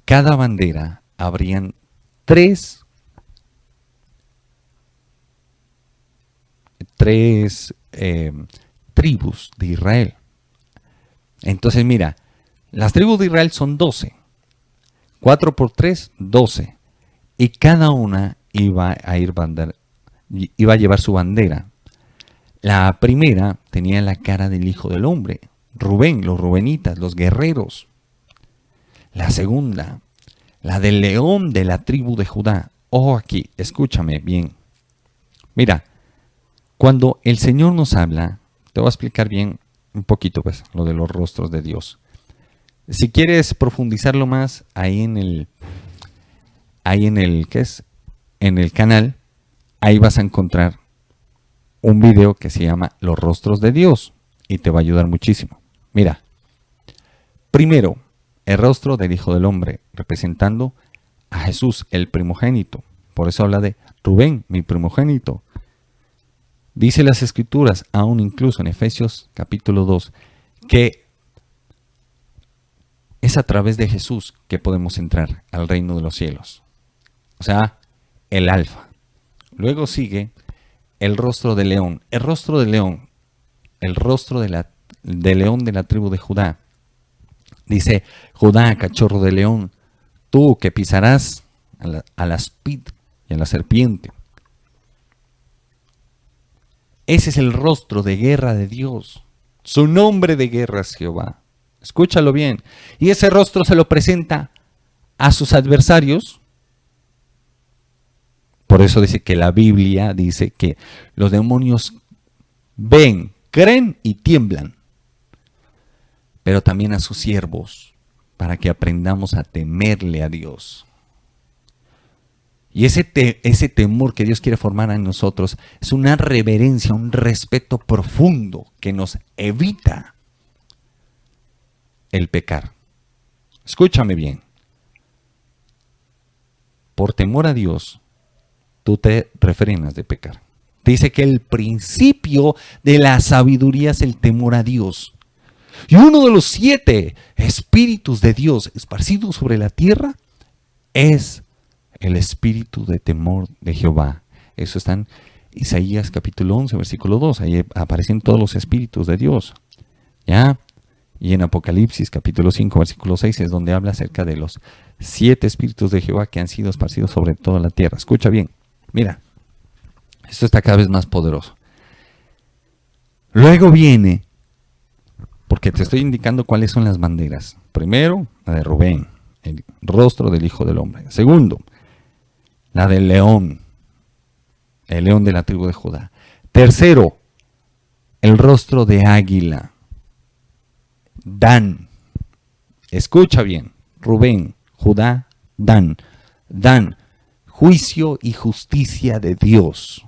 C: cada bandera habrían 3 tribus de Israel. Entonces mira, las tribus de Israel son 12. 4 por 3, 12. Y cada una iba a llevar su bandera. La primera tenía la cara del Hijo del Hombre, Rubén, los rubenitas, los guerreros. La segunda, la del león de la tribu de Judá. Ojo aquí, escúchame bien. Mira, cuando el Señor nos habla, te voy a explicar bien un poquito pues, lo de los rostros de Dios. Si quieres profundizarlo más, ahí en el canal, ahí vas a encontrar un video que se llama Los rostros de Dios y te va a ayudar muchísimo. Mira, primero, el rostro del Hijo del Hombre, representando a Jesús, el primogénito. Por eso habla de Rubén, mi primogénito. Dice las Escrituras, aún incluso en Efesios capítulo 2, que es a través de Jesús que podemos entrar al reino de los cielos. O sea, el alfa. Luego sigue el rostro de león. El rostro de león. El rostro de león de la tribu de Judá. Dice, Judá, cachorro de león, tú que pisarás a la aspid y a la serpiente. Ese es el rostro de guerra de Dios. Su nombre de guerra es Jehová. Escúchalo bien. Y ese rostro se lo presenta a sus adversarios. Por eso dice que la Biblia dice que los demonios ven, creen y tiemblan. Pero también a sus siervos, para que aprendamos a temerle a Dios. Y ese temor que Dios quiere formar en nosotros es una reverencia, un respeto profundo que nos evita el pecar. Escúchame bien. Por temor a Dios, tú te refrenas de pecar. Dice que el principio de la sabiduría es el temor a Dios. Y uno de los 7 espíritus de Dios esparcidos sobre la tierra es el espíritu de temor de Jehová. Eso está en Isaías capítulo 11, versículo 2. Ahí aparecen todos los espíritus de Dios. ¿Ya? Y en Apocalipsis capítulo 5, versículo 6 es donde habla acerca de los 7 espíritus de Jehová que han sido esparcidos sobre toda la tierra. Escucha bien. Mira, esto está cada vez más poderoso. Luego viene, porque te estoy indicando cuáles son las banderas. Primero, la de Rubén, el rostro del Hijo del Hombre. Segundo, la del león, el león de la tribu de Judá. Tercero, el rostro de águila, Dan. Escucha bien, Rubén, Judá, Dan. Dan, juicio y justicia de Dios.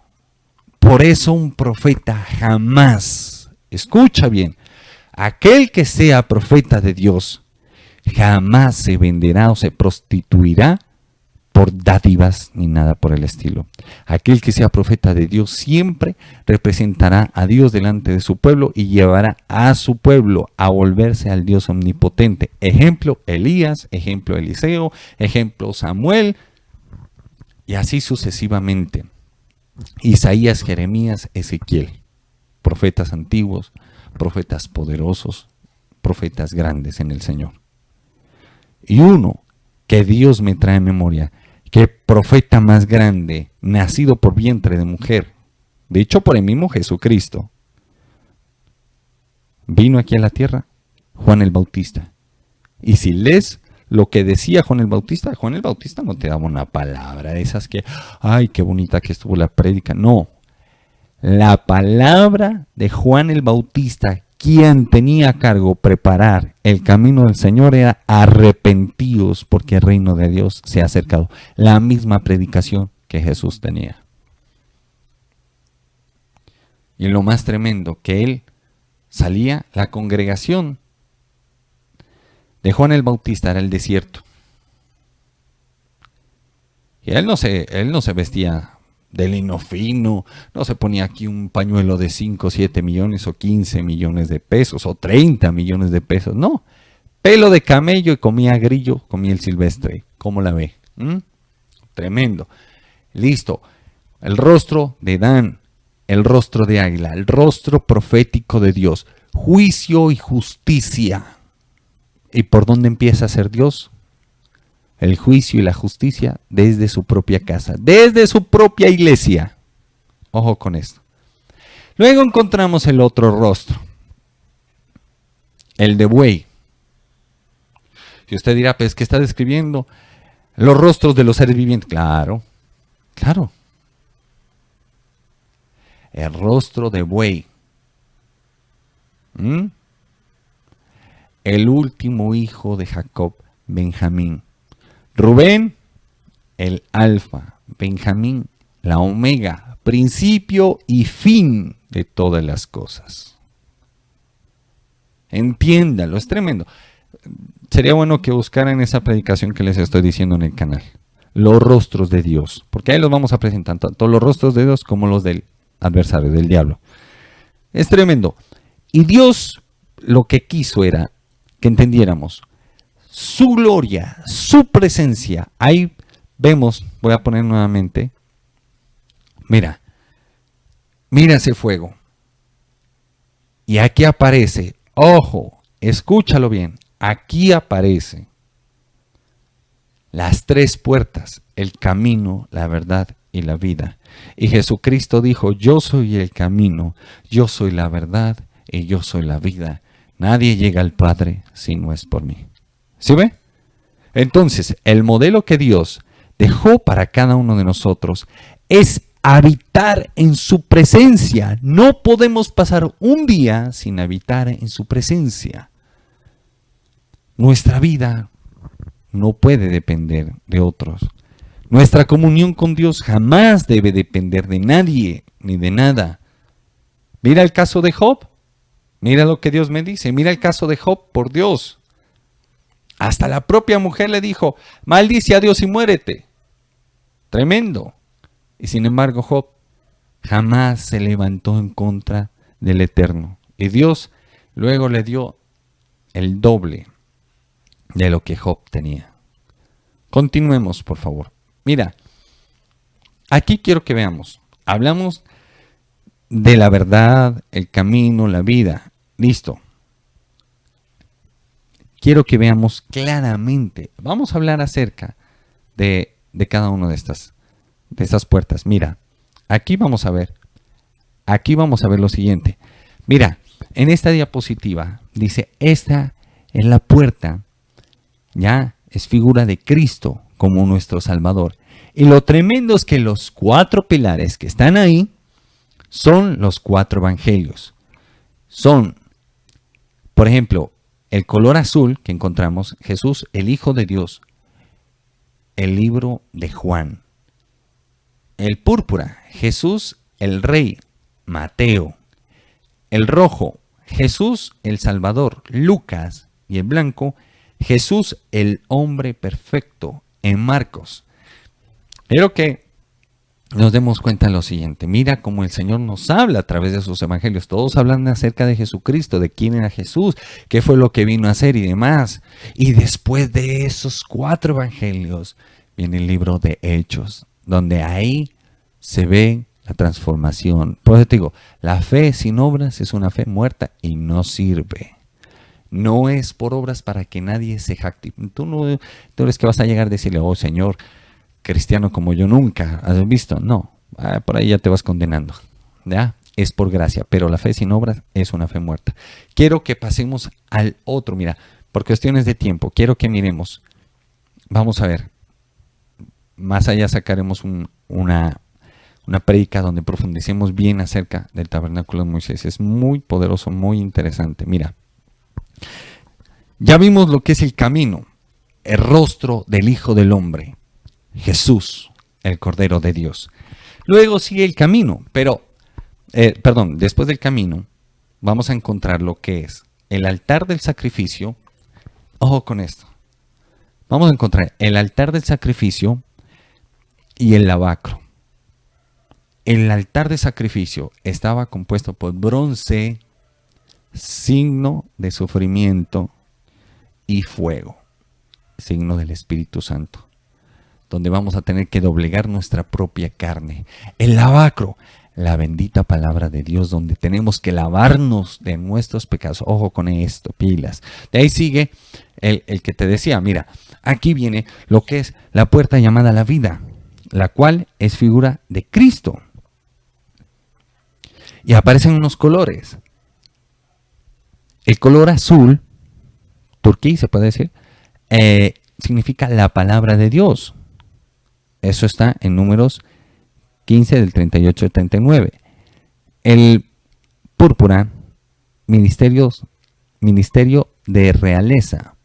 C: Por eso un profeta jamás, escucha bien, aquel que sea profeta de Dios jamás se venderá o se prostituirá por dádivas ni nada por el estilo. Aquel que sea profeta de Dios siempre representará a Dios delante de su pueblo y llevará a su pueblo a volverse al Dios omnipotente. Ejemplo Elías, ejemplo Eliseo, ejemplo Samuel y así sucesivamente. Isaías, Jeremías, Ezequiel. Profetas antiguos, profetas poderosos, profetas grandes en el Señor. Y uno que Dios me trae en memoria, que profeta más grande, nacido por vientre de mujer, dicho por el mismo Jesucristo, vino aquí a la tierra, Juan el Bautista. Y si lees lo que decía Juan el Bautista no te daba una palabra de esas que, ay, qué bonita que estuvo la prédica. No, la palabra de Juan el Bautista, quien tenía a cargo preparar el camino del Señor, era arrepentidos porque el reino de Dios se ha acercado. La misma predicación que Jesús tenía. Y lo más tremendo, que él salía, la congregación de Juan el Bautista era el desierto. Y él no se vestía de lino fino, no se ponía aquí un pañuelo de 5, 7 millones o 15 millones de pesos o 30 millones de pesos. No, pelo de camello y comía grillo, comía el silvestre. ¿Cómo la ve? Tremendo. Listo. El rostro de Dan, el rostro de águila, el rostro profético de Dios, juicio y justicia. ¿Y por dónde empieza a ser Dios? El juicio y la justicia desde su propia casa, desde su propia iglesia. Ojo con esto. Luego encontramos el otro rostro, el de buey. Y usted dirá, pues, ¿qué está describiendo? Los rostros de los seres vivientes. Claro, claro. El rostro de buey. El último hijo de Jacob, Benjamín. Rubén, el alfa. Benjamín, la omega, principio y fin de todas las cosas. Entiéndalo, es tremendo. Sería bueno que buscaran esa predicación que les estoy diciendo en el canal. Los rostros de Dios. Porque ahí los vamos a presentar, tanto los rostros de Dios como los del adversario, del diablo. Es tremendo. Y Dios lo que quiso era que entendiéramos su gloria, su presencia. Ahí vemos, voy a poner nuevamente, mira ese fuego. Y aquí aparece, ojo, escúchalo bien, aquí aparece las tres puertas, el camino, la verdad y la vida. Y Jesucristo dijo, yo soy el camino, yo soy la verdad y yo soy la vida. Nadie llega al Padre si no es por mí. ¿Sí ve? Entonces, el modelo que Dios dejó para cada uno de nosotros es habitar en su presencia. No podemos pasar un día sin habitar en su presencia. Nuestra vida no puede depender de otros. Nuestra comunión con Dios jamás debe depender de nadie ni de nada. Mira el caso de Job. Mira lo que Dios me dice. Mira el caso de Job, por Dios. Hasta la propia mujer le dijo, maldice a Dios y muérete. Tremendo. Y sin embargo, Job jamás se levantó en contra del Eterno. Y Dios luego le dio el doble de lo que Job tenía. Continuemos, por favor. Mira, aquí quiero que veamos. Hablamos de la verdad, el camino, la vida. Listo. Quiero que veamos claramente. Vamos a hablar acerca de cada una de estas puertas. Mira, aquí vamos a ver lo siguiente. Mira, en esta diapositiva dice, esta es la puerta, ya es figura de Cristo como nuestro Salvador. Y lo tremendo es que los 4 pilares que están ahí son los 4 evangelios. Son, por ejemplo, el color azul que encontramos, Jesús, el Hijo de Dios, el libro de Juan. El púrpura, Jesús, el Rey, Mateo. El rojo, Jesús, el Salvador, Lucas. Y el blanco, Jesús, el hombre perfecto, en Marcos. Quiero que nos demos cuenta de lo siguiente. Mira cómo el Señor nos habla a través de sus evangelios. Todos hablan acerca de Jesucristo, de quién era Jesús, qué fue lo que vino a hacer y demás. Y después de esos 4 evangelios viene el libro de Hechos, donde ahí se ve la transformación. Por eso te digo, la fe sin obras es una fe muerta y no sirve. No es por obras para que nadie se jacte. Tú eres que vas a llegar a decirle, oh Señor, cristiano como yo nunca, ¿has visto? No, por ahí ya te vas condenando, ¿ya? Es por gracia, pero la fe sin obras es una fe muerta. Quiero que pasemos al otro, mira, por cuestiones de tiempo, quiero que miremos vamos a ver, más allá sacaremos una prédica donde profundicemos bien acerca del tabernáculo de Moisés. Es muy poderoso, muy interesante. Mira, ya vimos lo que es el camino, el rostro del Hijo del Hombre, Jesús, el Cordero de Dios. Luego sigue el camino, después del camino vamos a encontrar lo que es el altar del sacrificio. Ojo con esto. Vamos a encontrar el altar del sacrificio y el lavacro. El altar de sacrificio estaba compuesto por bronce, signo de sufrimiento, y fuego, signo del Espíritu Santo, donde vamos a tener que doblegar nuestra propia carne. El lavacro, la bendita palabra de Dios, donde tenemos que lavarnos de nuestros pecados. Ojo con esto, pilas. De ahí sigue el que te decía, mira, aquí viene lo que es la puerta llamada la vida, la cual es figura de Cristo. Y aparecen unos colores. El color azul, turquí se puede decir, significa la palabra de Dios. Eso está en Números 15 del 38 al 39. El púrpura, ministerio de realeza.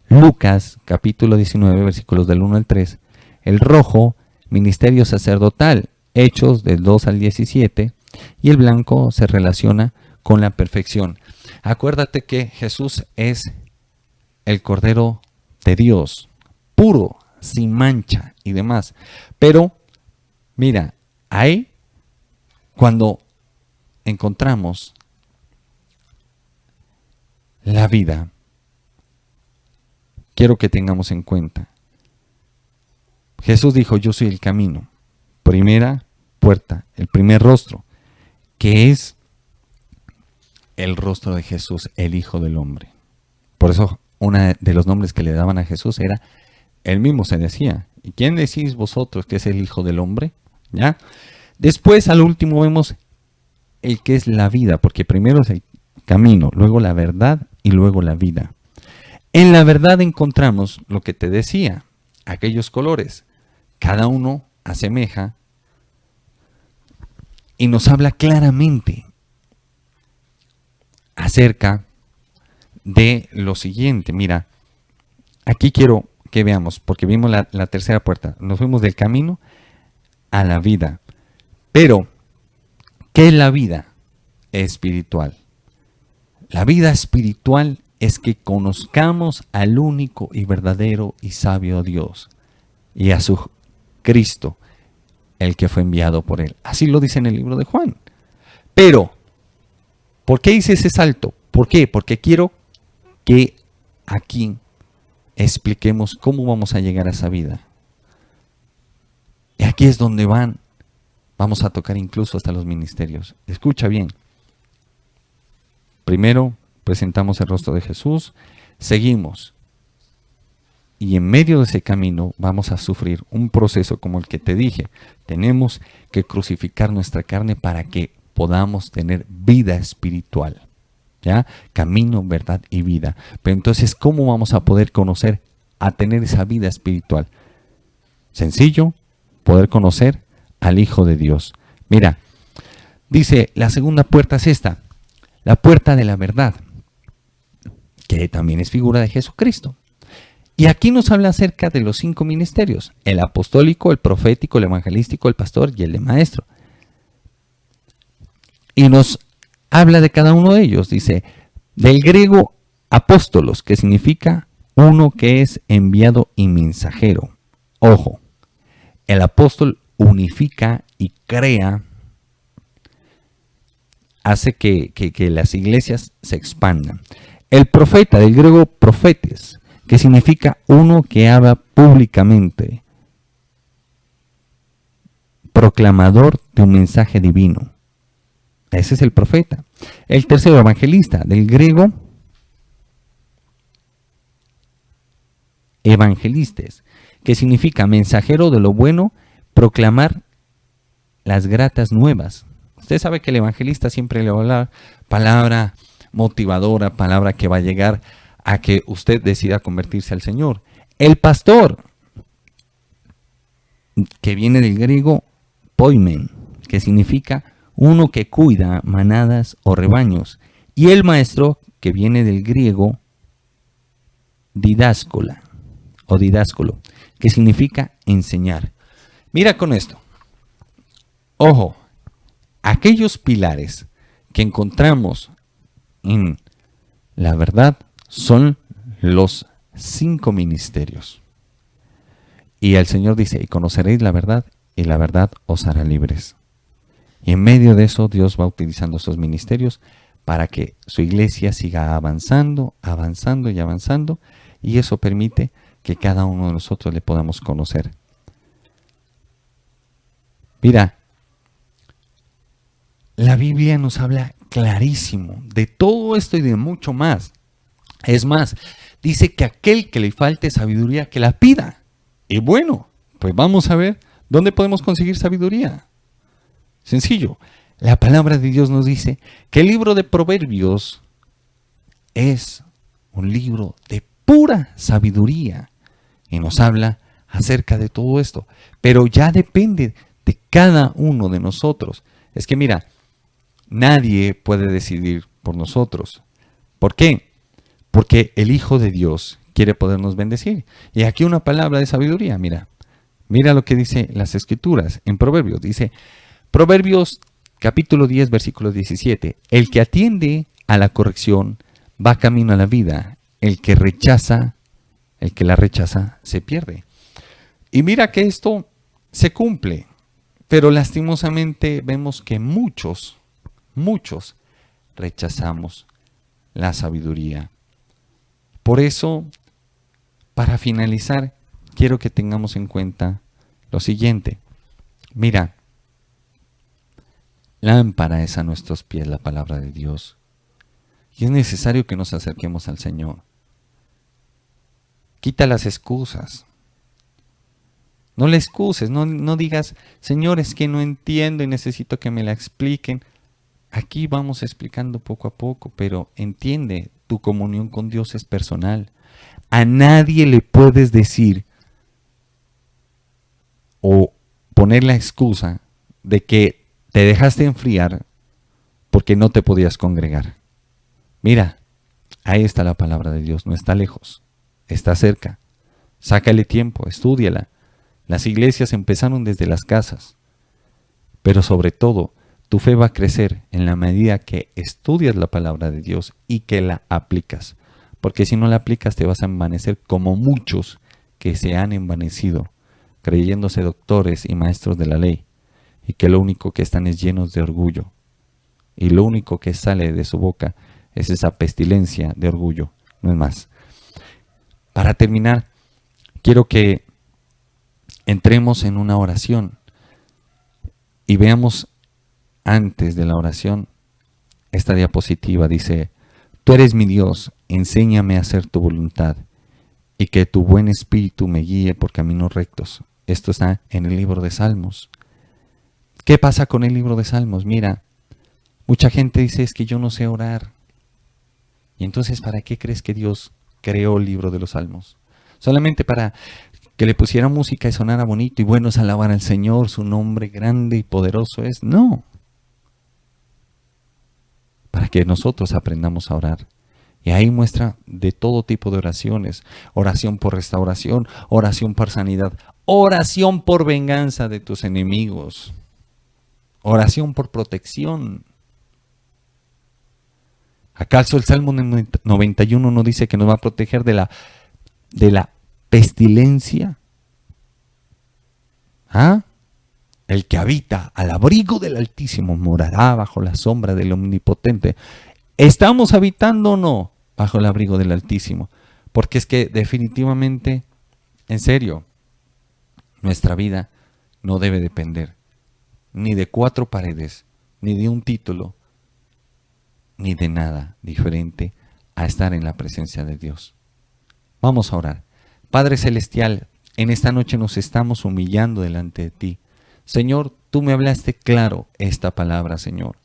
C: Lucas capítulo 19 versículos del 1 al 3. El rojo, ministerio sacerdotal. Hechos del 2 al 17. Y el blanco se relaciona con la perfección. Acuérdate que Jesús es el Cordero de Dios, puro, sin mancha y demás. Pero, mira, ahí, cuando encontramos la vida, quiero que tengamos en cuenta. Jesús dijo, yo soy el camino, primera puerta, el primer rostro, que es el rostro de Jesús, el Hijo del Hombre. Por eso, uno de los nombres que le daban a Jesús era, él mismo se decía, ¿y quién decís vosotros que es el Hijo del Hombre? ¿Ya? Después, al último, vemos el que es la vida, porque primero es el camino, luego la verdad y luego la vida. En la verdad encontramos lo que te decía, aquellos colores, cada uno asemeja y nos habla claramente acerca de lo siguiente. Mira, aquí quiero que veamos, porque vimos la tercera puerta, nos fuimos del camino a la vida. Pero, ¿qué es la vida espiritual? La vida espiritual es que conozcamos al único y verdadero y sabio Dios y a su Cristo, el que fue enviado por él. Así lo dice en el libro de Juan. Pero, ¿por qué hice ese salto? ¿Por qué? Porque quiero que aquí expliquemos cómo vamos a llegar a esa vida. Y aquí es donde vamos a tocar incluso hasta los ministerios. Escucha bien. Primero presentamos el rostro de Jesús, seguimos. Y en medio de ese camino vamos a sufrir un proceso como el que te dije. Tenemos que crucificar nuestra carne para que podamos tener vida espiritual. ¿Ya? Camino, verdad y vida. Pero entonces, ¿cómo vamos a poder conocer, a tener esa vida espiritual? Sencillo, poder conocer al Hijo de Dios. Mira, dice, la segunda puerta es esta, la puerta de la verdad, que también es figura de Jesucristo. Y aquí nos habla acerca de los 5 ministerios, el apostólico, el profético, el evangelístico, el pastor y el de maestro. Y nos habla de cada uno de ellos, dice, del griego apóstolos, que significa uno que es enviado y mensajero. Ojo, el apóstol unifica y crea, hace que las iglesias se expandan. El profeta, del griego profetes, que significa uno que habla públicamente, proclamador de un mensaje divino. Ese es el profeta. El tercero, evangelista, del griego evangelistes, que significa mensajero de lo bueno, proclamar las gratas nuevas. Usted sabe que el evangelista siempre le va a hablar palabra motivadora, palabra que va a llegar a que usted decida convertirse al Señor. El pastor, que viene del griego poimen, que significa uno que cuida manadas o rebaños. Y el maestro, que viene del griego didáscola o didáscolo, que significa enseñar. Mira con esto. Ojo, aquellos pilares que encontramos en la verdad son los 5 ministerios. Y el Señor dice, y conoceréis la verdad, y la verdad os hará libres. Y en medio de eso Dios va utilizando esos ministerios para que su iglesia siga avanzando, avanzando y avanzando, y eso permite que cada uno de nosotros le podamos conocer. Mira, la Biblia nos habla clarísimo de todo esto y de mucho más. Es más, dice que aquel que le falte sabiduría, que la pida. Y bueno, pues vamos a ver dónde podemos conseguir sabiduría. Sencillo, la palabra de Dios nos dice que el libro de Proverbios es un libro de pura sabiduría y nos habla acerca de todo esto. Pero ya depende de cada uno de nosotros. Es que mira, nadie puede decidir por nosotros. ¿Por qué? Porque el Hijo de Dios quiere podernos bendecir. Y aquí una palabra de sabiduría, mira. Mira lo que dice las Escrituras en Proverbios. Dice, Proverbios capítulo 10, versículo 17. El que atiende a la corrección va camino a la vida. El que la rechaza, se pierde. Y mira que esto se cumple. Pero lastimosamente vemos que muchos rechazamos la sabiduría. Por eso, para finalizar, quiero que tengamos en cuenta lo siguiente. Mira, lámpara es a nuestros pies la palabra de Dios. Y es necesario que nos acerquemos al Señor. Quita las excusas. No le excuses, no digas, Señor, es que no entiendo y necesito que me la expliquen. Aquí vamos explicando poco a poco, pero entiende, tu comunión con Dios es personal. A nadie le puedes decir o poner la excusa de que te dejaste enfriar porque no te podías congregar. Mira, ahí está la palabra de Dios, no está lejos, está cerca. Sácale tiempo, estúdiala. Las iglesias empezaron desde las casas, pero sobre todo, tu fe va a crecer en la medida que estudias la palabra de Dios y que la aplicas. Porque si no la aplicas te vas a envanecer como muchos que se han envanecido, creyéndose doctores y maestros de la ley, y que lo único que están es llenos de orgullo. Y lo único que sale de su boca es esa pestilencia de orgullo, no es más. Para terminar, quiero que entremos en una oración y veamos antes de la oración esta diapositiva. Dice, tú eres mi Dios, enséñame a hacer tu voluntad y que tu buen espíritu me guíe por caminos rectos. Esto está en el libro de Salmos. ¿Qué pasa con el libro de Salmos? Mira, mucha gente dice, es que yo no sé orar. Y entonces, ¿para qué crees que Dios creó el libro de los Salmos? ¿Solamente para que le pusiera música y sonara bonito y bueno es alabar al Señor, su nombre grande y poderoso es? No. Para que nosotros aprendamos a orar. Y ahí muestra de todo tipo de oraciones. Oración por restauración, oración por sanidad, oración por venganza de tus enemigos, oración por protección. ¿Acaso el Salmo 91 no dice que nos va a proteger de la pestilencia? ¿Ah? El que habita al abrigo del Altísimo morará bajo la sombra del Omnipotente. ¿Estamos habitando o no bajo el abrigo del Altísimo? Porque es que definitivamente, en serio, nuestra vida no debe depender ni de 4 paredes, ni de un título, ni de nada diferente a estar en la presencia de Dios. Vamos a orar. Padre Celestial, en esta noche nos estamos humillando delante de ti. Señor, tú me hablaste claro esta palabra, Señor.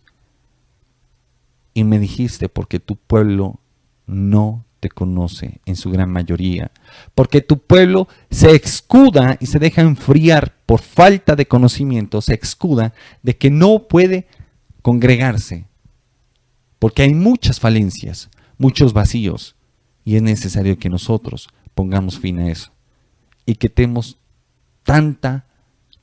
C: Y me dijiste, porque tu pueblo no te te conoce en su gran mayoría, porque tu pueblo se escuda y se deja enfriar por falta de conocimiento, se escuda de que no puede congregarse, porque hay muchas falencias, muchos vacíos, y es necesario que nosotros pongamos fin a eso y quitemos tanta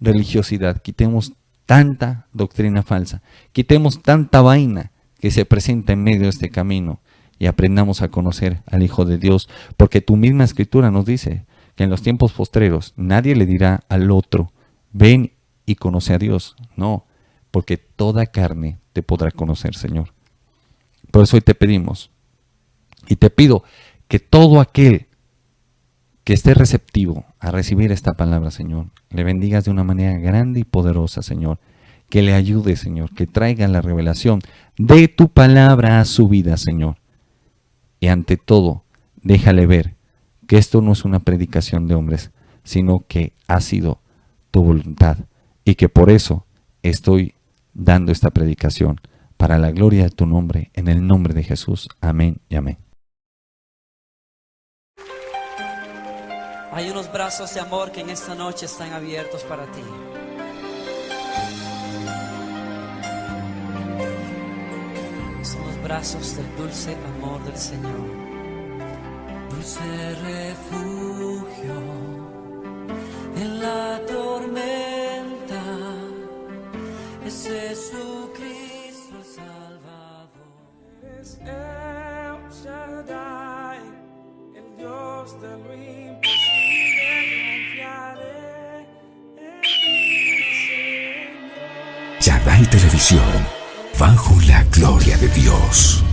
C: religiosidad, quitemos tanta doctrina falsa, quitemos tanta vaina que se presenta en medio de este camino y aprendamos a conocer al Hijo de Dios, porque tu misma escritura nos dice que en los tiempos postreros nadie le dirá al otro, ven y conoce a Dios. No, porque toda carne te podrá conocer, Señor. Por eso hoy te pedimos y te pido que todo aquel que esté receptivo a recibir esta palabra, Señor, le bendigas de una manera grande y poderosa, Señor. Que le ayude, Señor, que traiga la revelación de tu palabra a su vida, Señor. Y ante todo, déjale ver que esto no es una predicación de hombres, sino que ha sido tu voluntad y que por eso estoy dando esta predicación para la gloria de tu nombre, en el nombre de Jesús. Amén y amén.
A: Hay unos brazos de amor que en esta noche están abiertos para ti. Son los brazos del dulce amor del Señor. Dulce refugio en la tormenta es Jesucristo el Salvador.
D: Es El Shaddai, el Dios de lo imposible, confiaré en ti, Señor.
B: Shaddai Televisión, bajo la gloria de Dios.